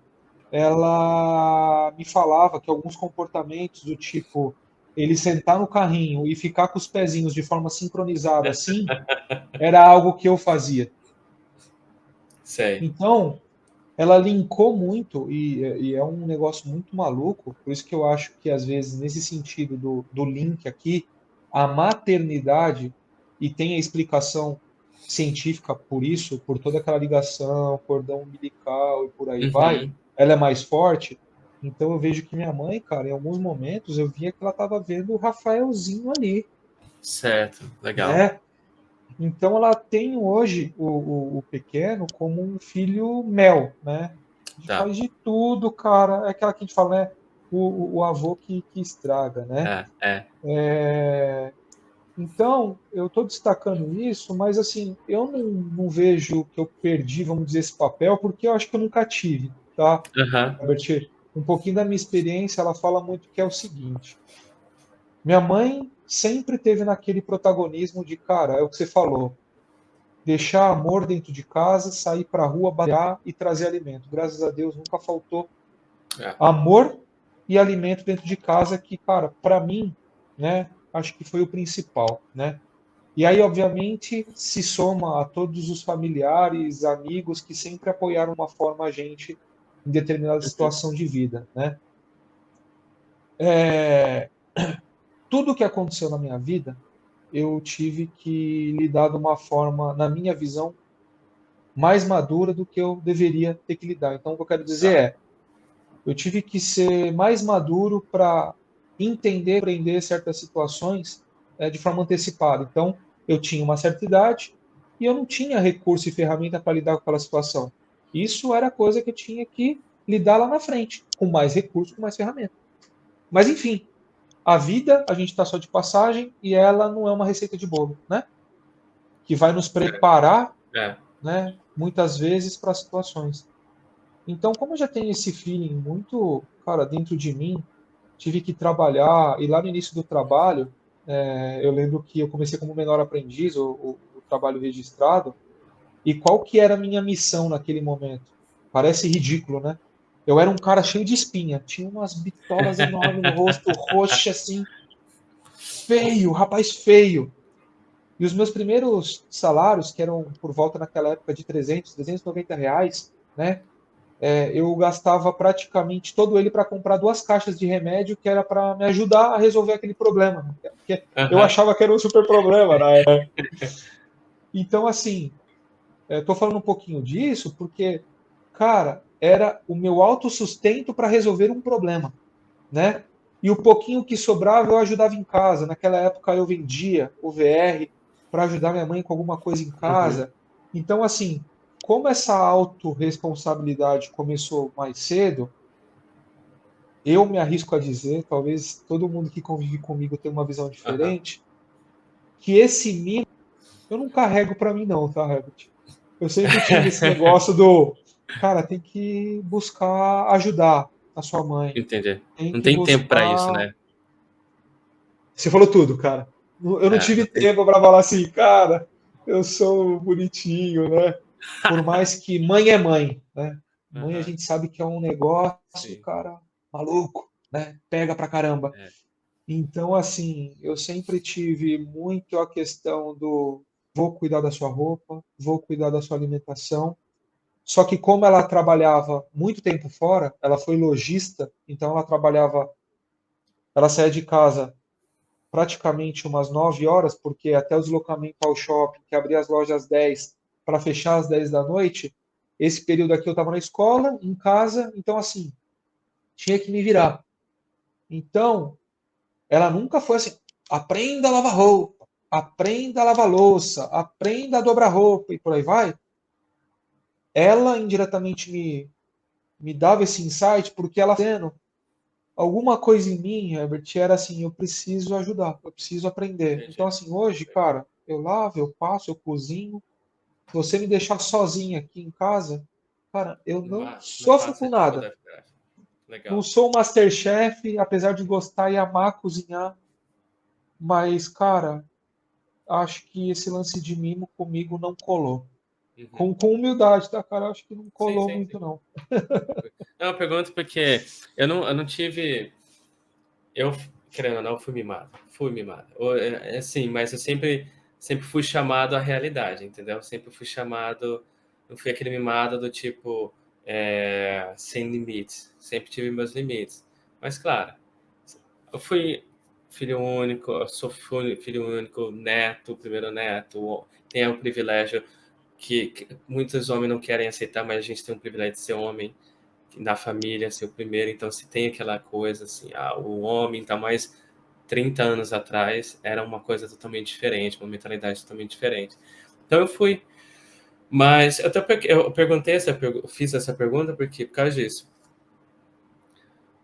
ela me falava que alguns comportamentos do tipo ele sentar no carrinho e ficar com os pezinhos de forma sincronizada assim, era algo que eu fazia. Sei. Então, ela linkou muito e é um negócio muito maluco, por isso que eu acho que às vezes nesse sentido do link aqui, a maternidade, e tem a explicação científica por isso, por toda aquela ligação, cordão umbilical e por aí vai, Uhum. ela é mais forte. Então eu vejo que minha mãe, cara, em alguns momentos eu via que ela estava vendo o Rafaelzinho ali, Certo. Legal. né? Então ela tem hoje o pequeno como um filho mel, né? A gente Tá. faz de tudo, cara. É aquela que a gente fala, né? O avô que estraga, né? É. Então, eu estou destacando isso, mas assim, eu não vejo que eu perdi, vamos dizer, esse papel, porque eu acho que eu nunca tive, tá? Aham. Herbert, um pouquinho da minha experiência, ela fala muito que é o seguinte: minha mãe sempre teve naquele protagonismo de, cara, é o que você falou, deixar amor dentro de casa, sair para a rua, batalhar e trazer alimento. Graças a Deus nunca faltou É. amor e alimento dentro de casa, que, cara, para mim, né, acho que foi o principal, né? E aí, obviamente, se soma a todos os familiares, amigos que sempre apoiaram de uma forma a gente em determinada Uhum. situação de vida, né? É, tudo que aconteceu na minha vida, eu tive que lidar de uma forma, na minha visão, mais madura do que eu deveria ter que lidar. Então, o que eu quero dizer Tá. é, eu tive que ser mais maduro para entender, aprender certas situações de forma antecipada. Então, eu tinha uma certa idade e eu não tinha recurso e ferramenta para lidar com aquela situação. Isso era coisa que eu tinha que lidar lá na frente, com mais recursos, com mais ferramenta. Mas, enfim, a vida, a gente está só de passagem e ela não é uma receita de bolo, né? Que vai nos preparar, É. né, muitas vezes para situações. Então, como eu já tenho esse feeling muito, cara, dentro de mim, tive que trabalhar, e lá no início do trabalho, eu lembro que eu comecei como menor aprendiz, o trabalho registrado, e qual que era a minha missão naquele momento? Parece ridículo, né? Eu era um cara cheio de espinha, tinha umas bitolas enormes no rosto, roxa assim, feio, rapaz feio. E os meus primeiros salários, que eram por volta naquela época de 390 reais, né? Eu gastava praticamente todo ele para comprar 2 caixas de remédio que era para me ajudar a resolver aquele problema, né? Porque eu Aham. achava que era um super problema, né? Então, assim, estou falando um pouquinho disso porque, cara, era o meu autossustento para resolver um problema, né? E o pouquinho que sobrava eu ajudava em casa. Naquela época eu vendia o VR para ajudar minha mãe com alguma coisa em Uhum. casa. Então, assim, como essa autorresponsabilidade começou mais cedo, eu me arrisco a dizer, talvez todo mundo que convive comigo tenha uma visão Aham. diferente, que esse mimo eu não carrego para mim não, tá, Herbert? Eu sempre tive esse negócio do, cara, tem que buscar ajudar a sua mãe, Entendi. tem Não que tem tempo para isso, buscar. né? Você falou tudo, cara. Eu não É, tive não tem. tempo para falar assim, cara, eu sou bonitinho, né? Por mais que mãe é mãe, né? Mãe a Aham. gente sabe que é um negócio, Sim. cara, maluco, né? Pega pra caramba. É. Então, assim, eu sempre tive muito a questão do vou cuidar da sua roupa, vou cuidar da sua alimentação. Só que como ela trabalhava muito tempo fora, ela foi lojista, então ela trabalhava, ela saía de casa praticamente umas 9 horas, porque até o deslocamento ao shopping, que abria as lojas às 10 para fechar às 10 da noite, esse período aqui eu estava na escola, em casa, então assim, tinha que me virar. Então, ela nunca foi assim, aprenda a lavar roupa, aprenda a lavar louça, aprenda a dobrar roupa e por aí vai. Ela indiretamente me dava esse insight porque ela tendo alguma coisa em mim, Herbert, era assim, eu preciso ajudar, eu preciso aprender. Então Entendi. assim, hoje, cara, eu lavo, eu passo, eu cozinho. Se você me deixar sozinho aqui em casa, cara, eu não Não sofro com passa de nada. tarefa. Não Legal. sou um Masterchef, apesar de gostar e amar cozinhar, mas, cara, acho que esse lance de mimo comigo não colou. Uhum. Com humildade, tá, cara? Acho que não Sim, colou sim, muito, sim. não. Não, eu pergunto porque eu não tive. Eu, querendo ou não, fui mimado. Fui mimado. Assim, mas eu sempre fui chamado à realidade, entendeu? Sempre fui chamado. Não fui aquele mimado do tipo sem limites. Sempre tive meus limites. Mas, claro, eu fui filho único, eu sou filho único, neto, primeiro neto. Tenho o privilégio que muitos homens não querem aceitar, mas a gente tem o privilégio de ser homem na família, ser o primeiro, então se tem aquela coisa assim, o homem está mais 30 anos atrás era uma coisa totalmente diferente, uma mentalidade totalmente diferente. Então eu fui. Mas eu perguntei fiz essa pergunta porque por causa disso.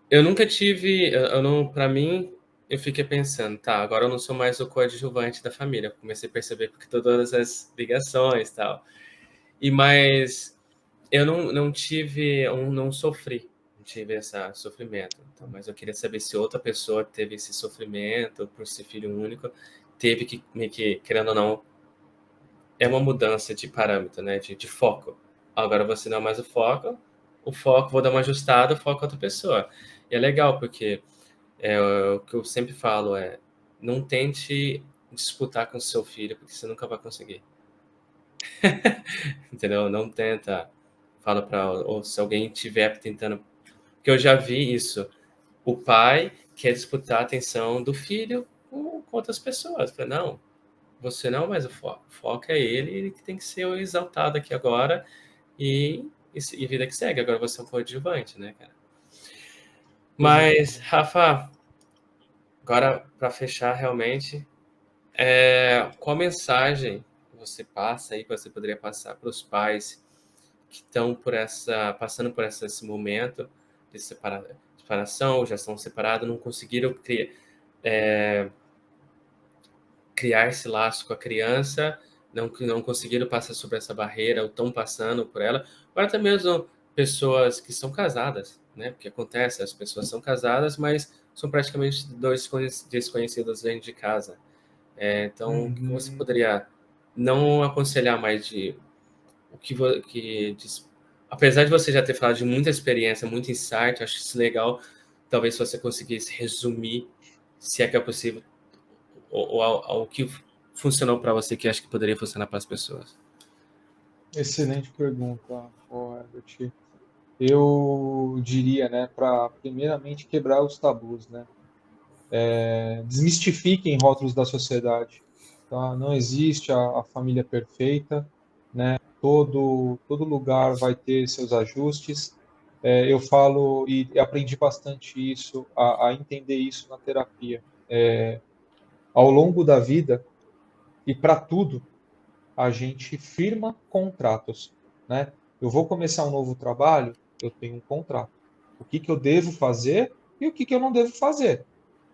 Eu nunca tive, eu não, para mim, eu fiquei pensando, tá, agora eu não sou mais o coadjuvante da família. Eu comecei a perceber porque todas as ligações e tal. Mas eu não tive, eu não sofri, não tive esse sofrimento. Então, mas eu queria saber se outra pessoa teve esse sofrimento por ser filho único, teve que, meio que, querendo ou não, é uma mudança de parâmetro, né? De foco. Agora você não é mais o foco, vou dar uma ajustada, o foco é outra pessoa. E é legal, porque o que eu sempre falo é, não tente disputar com seu filho, porque você nunca vai conseguir. Entendeu? Não tenta. Fala para ou se alguém estiver tentando, porque eu já vi isso. O pai quer disputar a atenção do filho com outras pessoas. Eu falei, não, você não é mais o foco. O foco é ele que tem que ser o exaltado aqui agora e vida que segue. Agora você é um coadjuvante, né, cara? Mas, Exatamente. Rafa, agora para fechar realmente, qual mensagem você passa aí, que você poderia passar para os pais que estão passando por esse momento de separação, já estão separados, não conseguiram criar esse laço com a criança, não conseguiram passar sobre essa barreira, ou estão passando por ela, ou até mesmo pessoas que são casadas, né? Porque acontece, as pessoas são casadas, mas são praticamente dois desconhecidos dentro de casa. Então, o que você Uhum. poderia não aconselhar mais de o apesar de você já ter falado de muita experiência, muito insight, acho isso legal. Talvez se você conseguisse resumir, se é que é possível, ou ao que funcionou para você que acho que poderia funcionar para as pessoas. Excelente pergunta, Herbert. Eu diria, né, para primeiramente quebrar os tabus, né? Desmistifiquem rótulos da sociedade, tá? Não existe a família perfeita, né? Todo lugar vai ter seus ajustes. Eu falo e aprendi bastante isso, a entender isso na terapia. Ao longo da vida e para tudo, a gente firma contratos, né? Eu vou começar um novo trabalho, eu tenho um contrato. O que que eu devo fazer e o que que eu não devo fazer,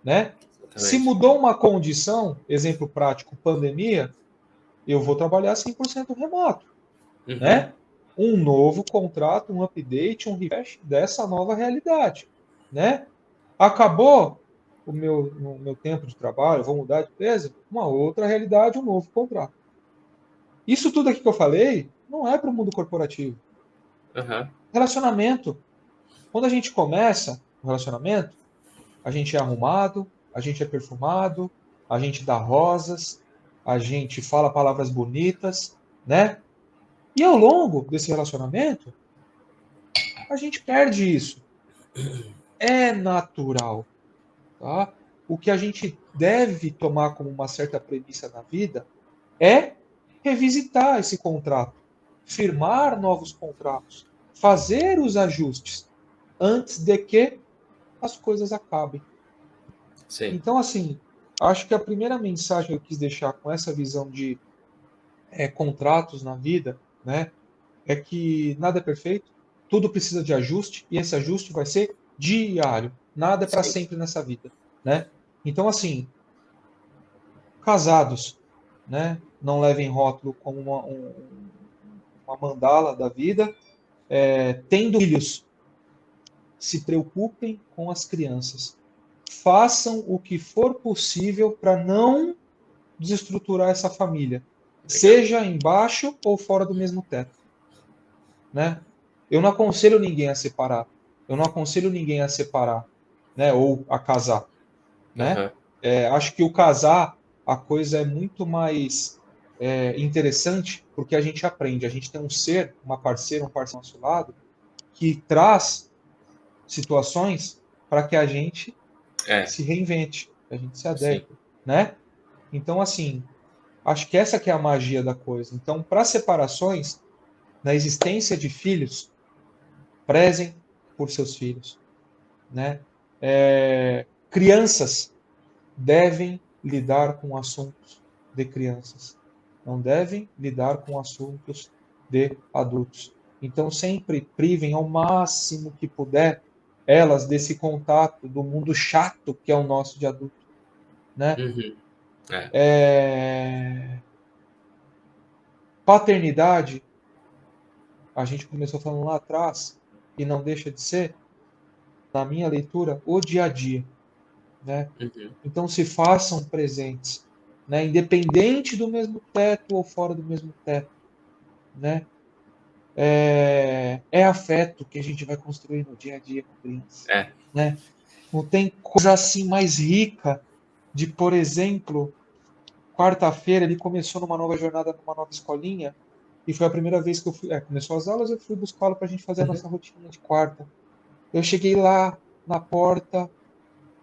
né? Se Exatamente. mudou uma condição, exemplo prático, pandemia, eu vou trabalhar 100% remoto, Uhum. né? Um novo contrato, um update, um refresh dessa nova realidade, né? Acabou o meu tempo de trabalho, vou mudar de empresa, uma outra realidade, um novo contrato. Isso tudo aqui que eu falei não é para o mundo corporativo. Uhum. Relacionamento. Quando a gente começa o relacionamento, a gente é arrumado, a gente é perfumado, a gente dá rosas, a gente fala palavras bonitas, né? E ao longo desse relacionamento, a gente perde isso. É natural, tá? O que a gente deve tomar como uma certa premissa na vida é revisitar esse contrato, firmar novos contratos, fazer os ajustes antes de que as coisas acabem. Sim. Então, assim, acho que a primeira mensagem que eu quis deixar com essa visão de contratos na vida, né, é que nada é perfeito, tudo precisa de ajuste e esse ajuste vai ser diário. Nada é para Sim. sempre nessa vida, né? Então, assim, casados, né, não levem rótulo como uma mandala da vida. Tendo filhos, se preocupem com as crianças. Façam o que for possível para não desestruturar essa família, Legal. seja embaixo ou fora do mesmo teto, né? Eu não aconselho ninguém a separar. Eu não aconselho ninguém a separar, né? Ou a casar, né? Uhum. Acho que o casar, a coisa é muito mais interessante porque a gente aprende. A gente tem um ser, uma parceira, um parceiro ao nosso lado que traz situações para que a gente É, se reinvente, que a gente se sim. adeque, né? Então, assim, acho que essa que é a magia da coisa. Então, para separações, na existência de filhos, prezem por seus filhos, né? Crianças, devem lidar com assuntos de crianças, não devem lidar com assuntos de adultos. Então, sempre privem ao máximo que puder elas desse contato do mundo chato que é o nosso de adulto, né? Uhum. É. Paternidade, a gente começou falando lá atrás, e não deixa de ser, na minha leitura, o dia a dia, né? Uhum. Então se façam presentes, né? Independente do mesmo teto ou fora do mesmo teto, né? É afeto que a gente vai construir no dia a dia com a criança, É. né? Não tem coisa assim mais rica de, por exemplo, quarta-feira ele começou numa nova jornada, numa nova escolinha, e foi a primeira vez que eu fui. Começou as aulas, eu fui buscá-lo para a gente fazer a Uhum. nossa rotina de quarta. Eu cheguei lá na porta,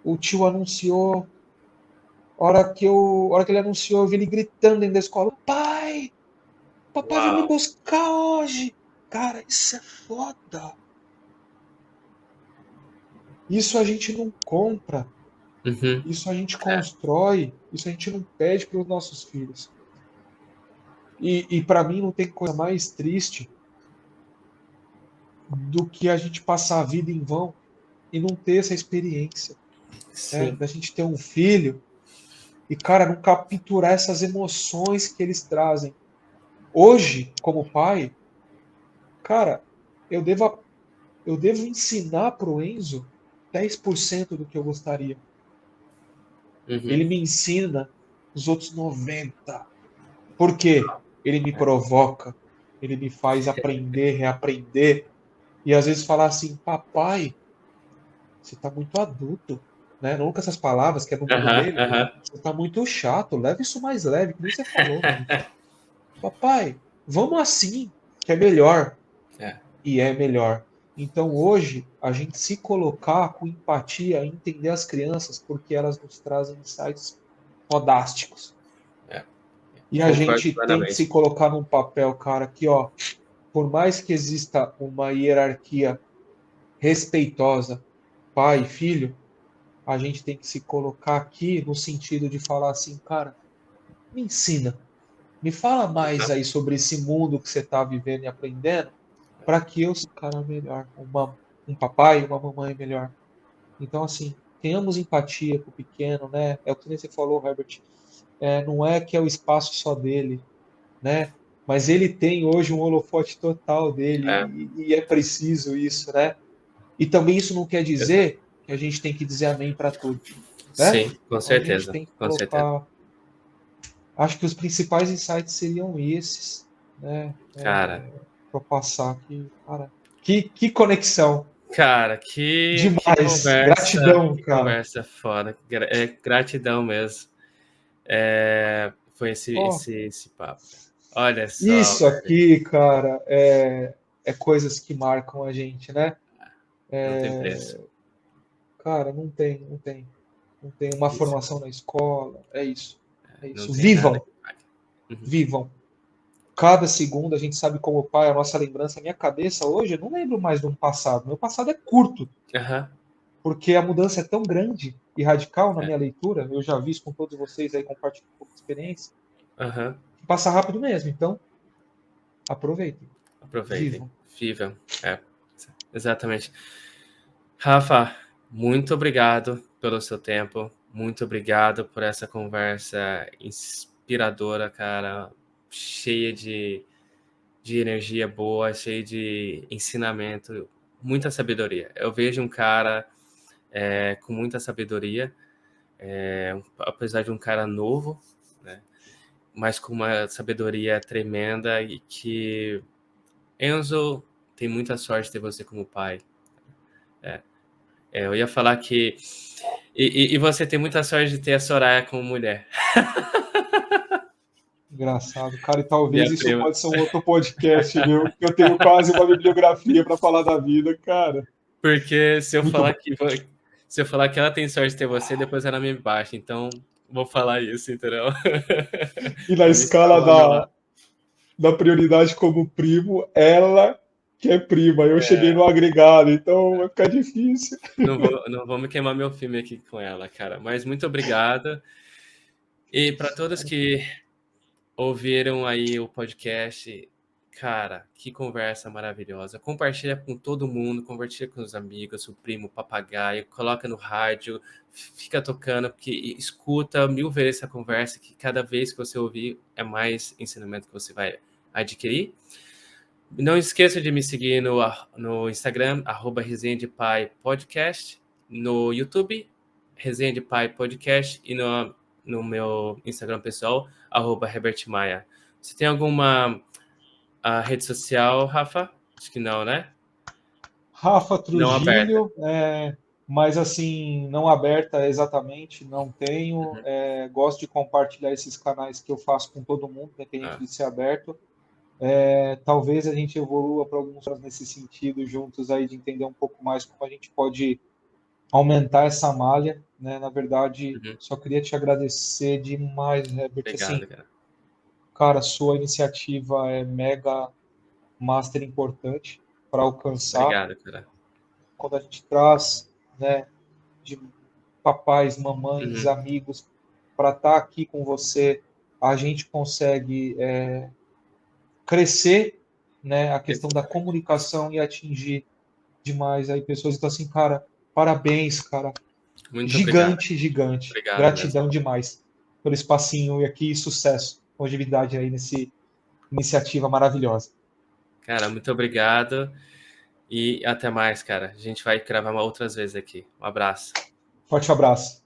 o tio anunciou. A hora que ele anunciou, eu vi ele gritando dentro da escola: Pai, papai vai me Uau. buscar hoje. Cara, isso é foda. Isso a gente não compra. Uhum. Isso a gente É. constrói. Isso a gente não pede para os nossos filhos. E para mim não tem coisa mais triste do que a gente passar a vida em vão e não ter essa experiência, né? Sim. Da gente ter um filho e, cara, não capturar essas emoções que eles trazem. Hoje, como pai, cara, eu devo, eu devo ensinar pro Enzo 10% do que eu gostaria. Uhum. Ele me ensina os outros 90%. Por quê? Ele me provoca, ele me faz aprender, reaprender, e às vezes falar assim, papai, você tá muito adulto, né? Não com essas palavras que é do mundo Aham, dele. aham. Você tá muito chato, leva isso mais leve, que nem você falou, mano. Papai, vamos assim, que é melhor. É. E é melhor. Então hoje, a gente se colocar com empatia, entender as crianças, porque elas nos trazem insights fodásticos. É. E a Concordo gente tem que se plenamente. colocar num papel, cara, que, ó, por mais que exista uma hierarquia respeitosa, pai e filho, a gente tem que se colocar aqui no sentido de falar assim, cara, me ensina, me fala mais Uhum. aí sobre esse mundo que você está vivendo e aprendendo, para que eu seja um cara melhor, um papai, uma mamãe melhor. Então, assim, tenhamos empatia com o pequeno, né? É o que você falou, Herbert. Não é que é o espaço só dele, né? Mas ele tem hoje um holofote total É. dele e é preciso isso, né? E também isso não quer dizer que a gente tem que dizer amém para tudo, né? Sim, com Então a gente certeza. tem que Com certeza. colocar. Acho que os principais insights seriam esses, né? Cara, Para passar aqui, cara. Que conexão! cara, que Demais! conversa, Gratidão, que cara. conversa foda. É gratidão mesmo. É, foi Ó, esse papo, cara. Olha só, isso velho. aqui, cara, é coisas que marcam a gente, né? Não tem preço. Cara, não tem uma Isso, formação na escola, é isso, é não isso. tem nada Vivam, que pague. Uhum. vivam. Cada segundo a gente sabe como o pai, a nossa lembrança, a minha cabeça hoje, eu não lembro mais do ano passado. Meu passado é curto, Aham. porque a mudança é tão grande e radical na É. minha leitura. Eu já vi isso com todos vocês aí, compartilhando um pouco de experiência, Aham. que passa rápido mesmo. Então, aproveitem, Aproveitem. vivam. Vivam. É, exatamente. Rafa, muito obrigado pelo seu tempo. Muito obrigado por essa conversa inspiradora, cara. Cheia de energia boa, cheia de ensinamento, muita sabedoria. Eu vejo um cara com muita sabedoria, apesar de um cara novo, né? Mas com uma sabedoria tremenda e que Enzo tem muita sorte de ter você como pai. Eu ia falar que e você tem muita sorte de ter a Soraya como mulher, Engraçado, cara, e talvez minha isso prima. pode ser um outro podcast, viu? Que eu tenho quase uma bibliografia para falar da vida, cara. Porque Muito bom. se eu falar que ela tem sorte de ter você, depois ela me baixa. Então, vou falar isso, entendeu? E na Pra me escala salvar meu lado. da prioridade como primo, ela que é prima. Eu cheguei no agregado, então vai ficar difícil. Não vou me queimar meu filme aqui com ela, cara. Mas muito obrigado. E para todos que ouviram aí o podcast, cara, que conversa maravilhosa. Compartilha com todo mundo, compartilha com os amigos, o primo, o papagaio, coloca no rádio, fica tocando, porque escuta 1000 vezes essa conversa, que cada vez que você ouvir é mais ensinamento que você vai adquirir. Não esqueça de me seguir no Instagram, Resenha de Pai Podcast, no YouTube, Resenha de Pai Podcast, e no meu Instagram pessoal, Herbert Maia. Você tem alguma rede social, Rafa? Acho que não, né? Rafa Não aberta. Trujillo, mas assim, não aberta exatamente, não tenho. Gosto de compartilhar esses canais que eu faço com todo mundo, independente de ser aberto. Talvez a gente evolua para alguns nesse sentido juntos aí de entender um pouco mais como a gente pode aumentar essa malha, né? Na verdade, só queria te agradecer demais, Herbert. Obrigado, Assim, cara. cara, sua iniciativa é mega master importante para alcançar. Obrigado, cara. Quando a gente traz, né, de papais, mamães, amigos para estar aqui com você, a gente consegue crescer, né, a questão da comunicação e atingir demais aí pessoas. Então, assim, cara, parabéns, cara. Muito obrigado. Gigante, gigante. Obrigado mesmo. Gratidão demais pelo espacinho e aqui sucesso, longevidade aí nesse iniciativa maravilhosa. Cara, muito obrigado. E até mais, cara. A gente vai gravar outras vezes aqui. Um abraço. Forte abraço.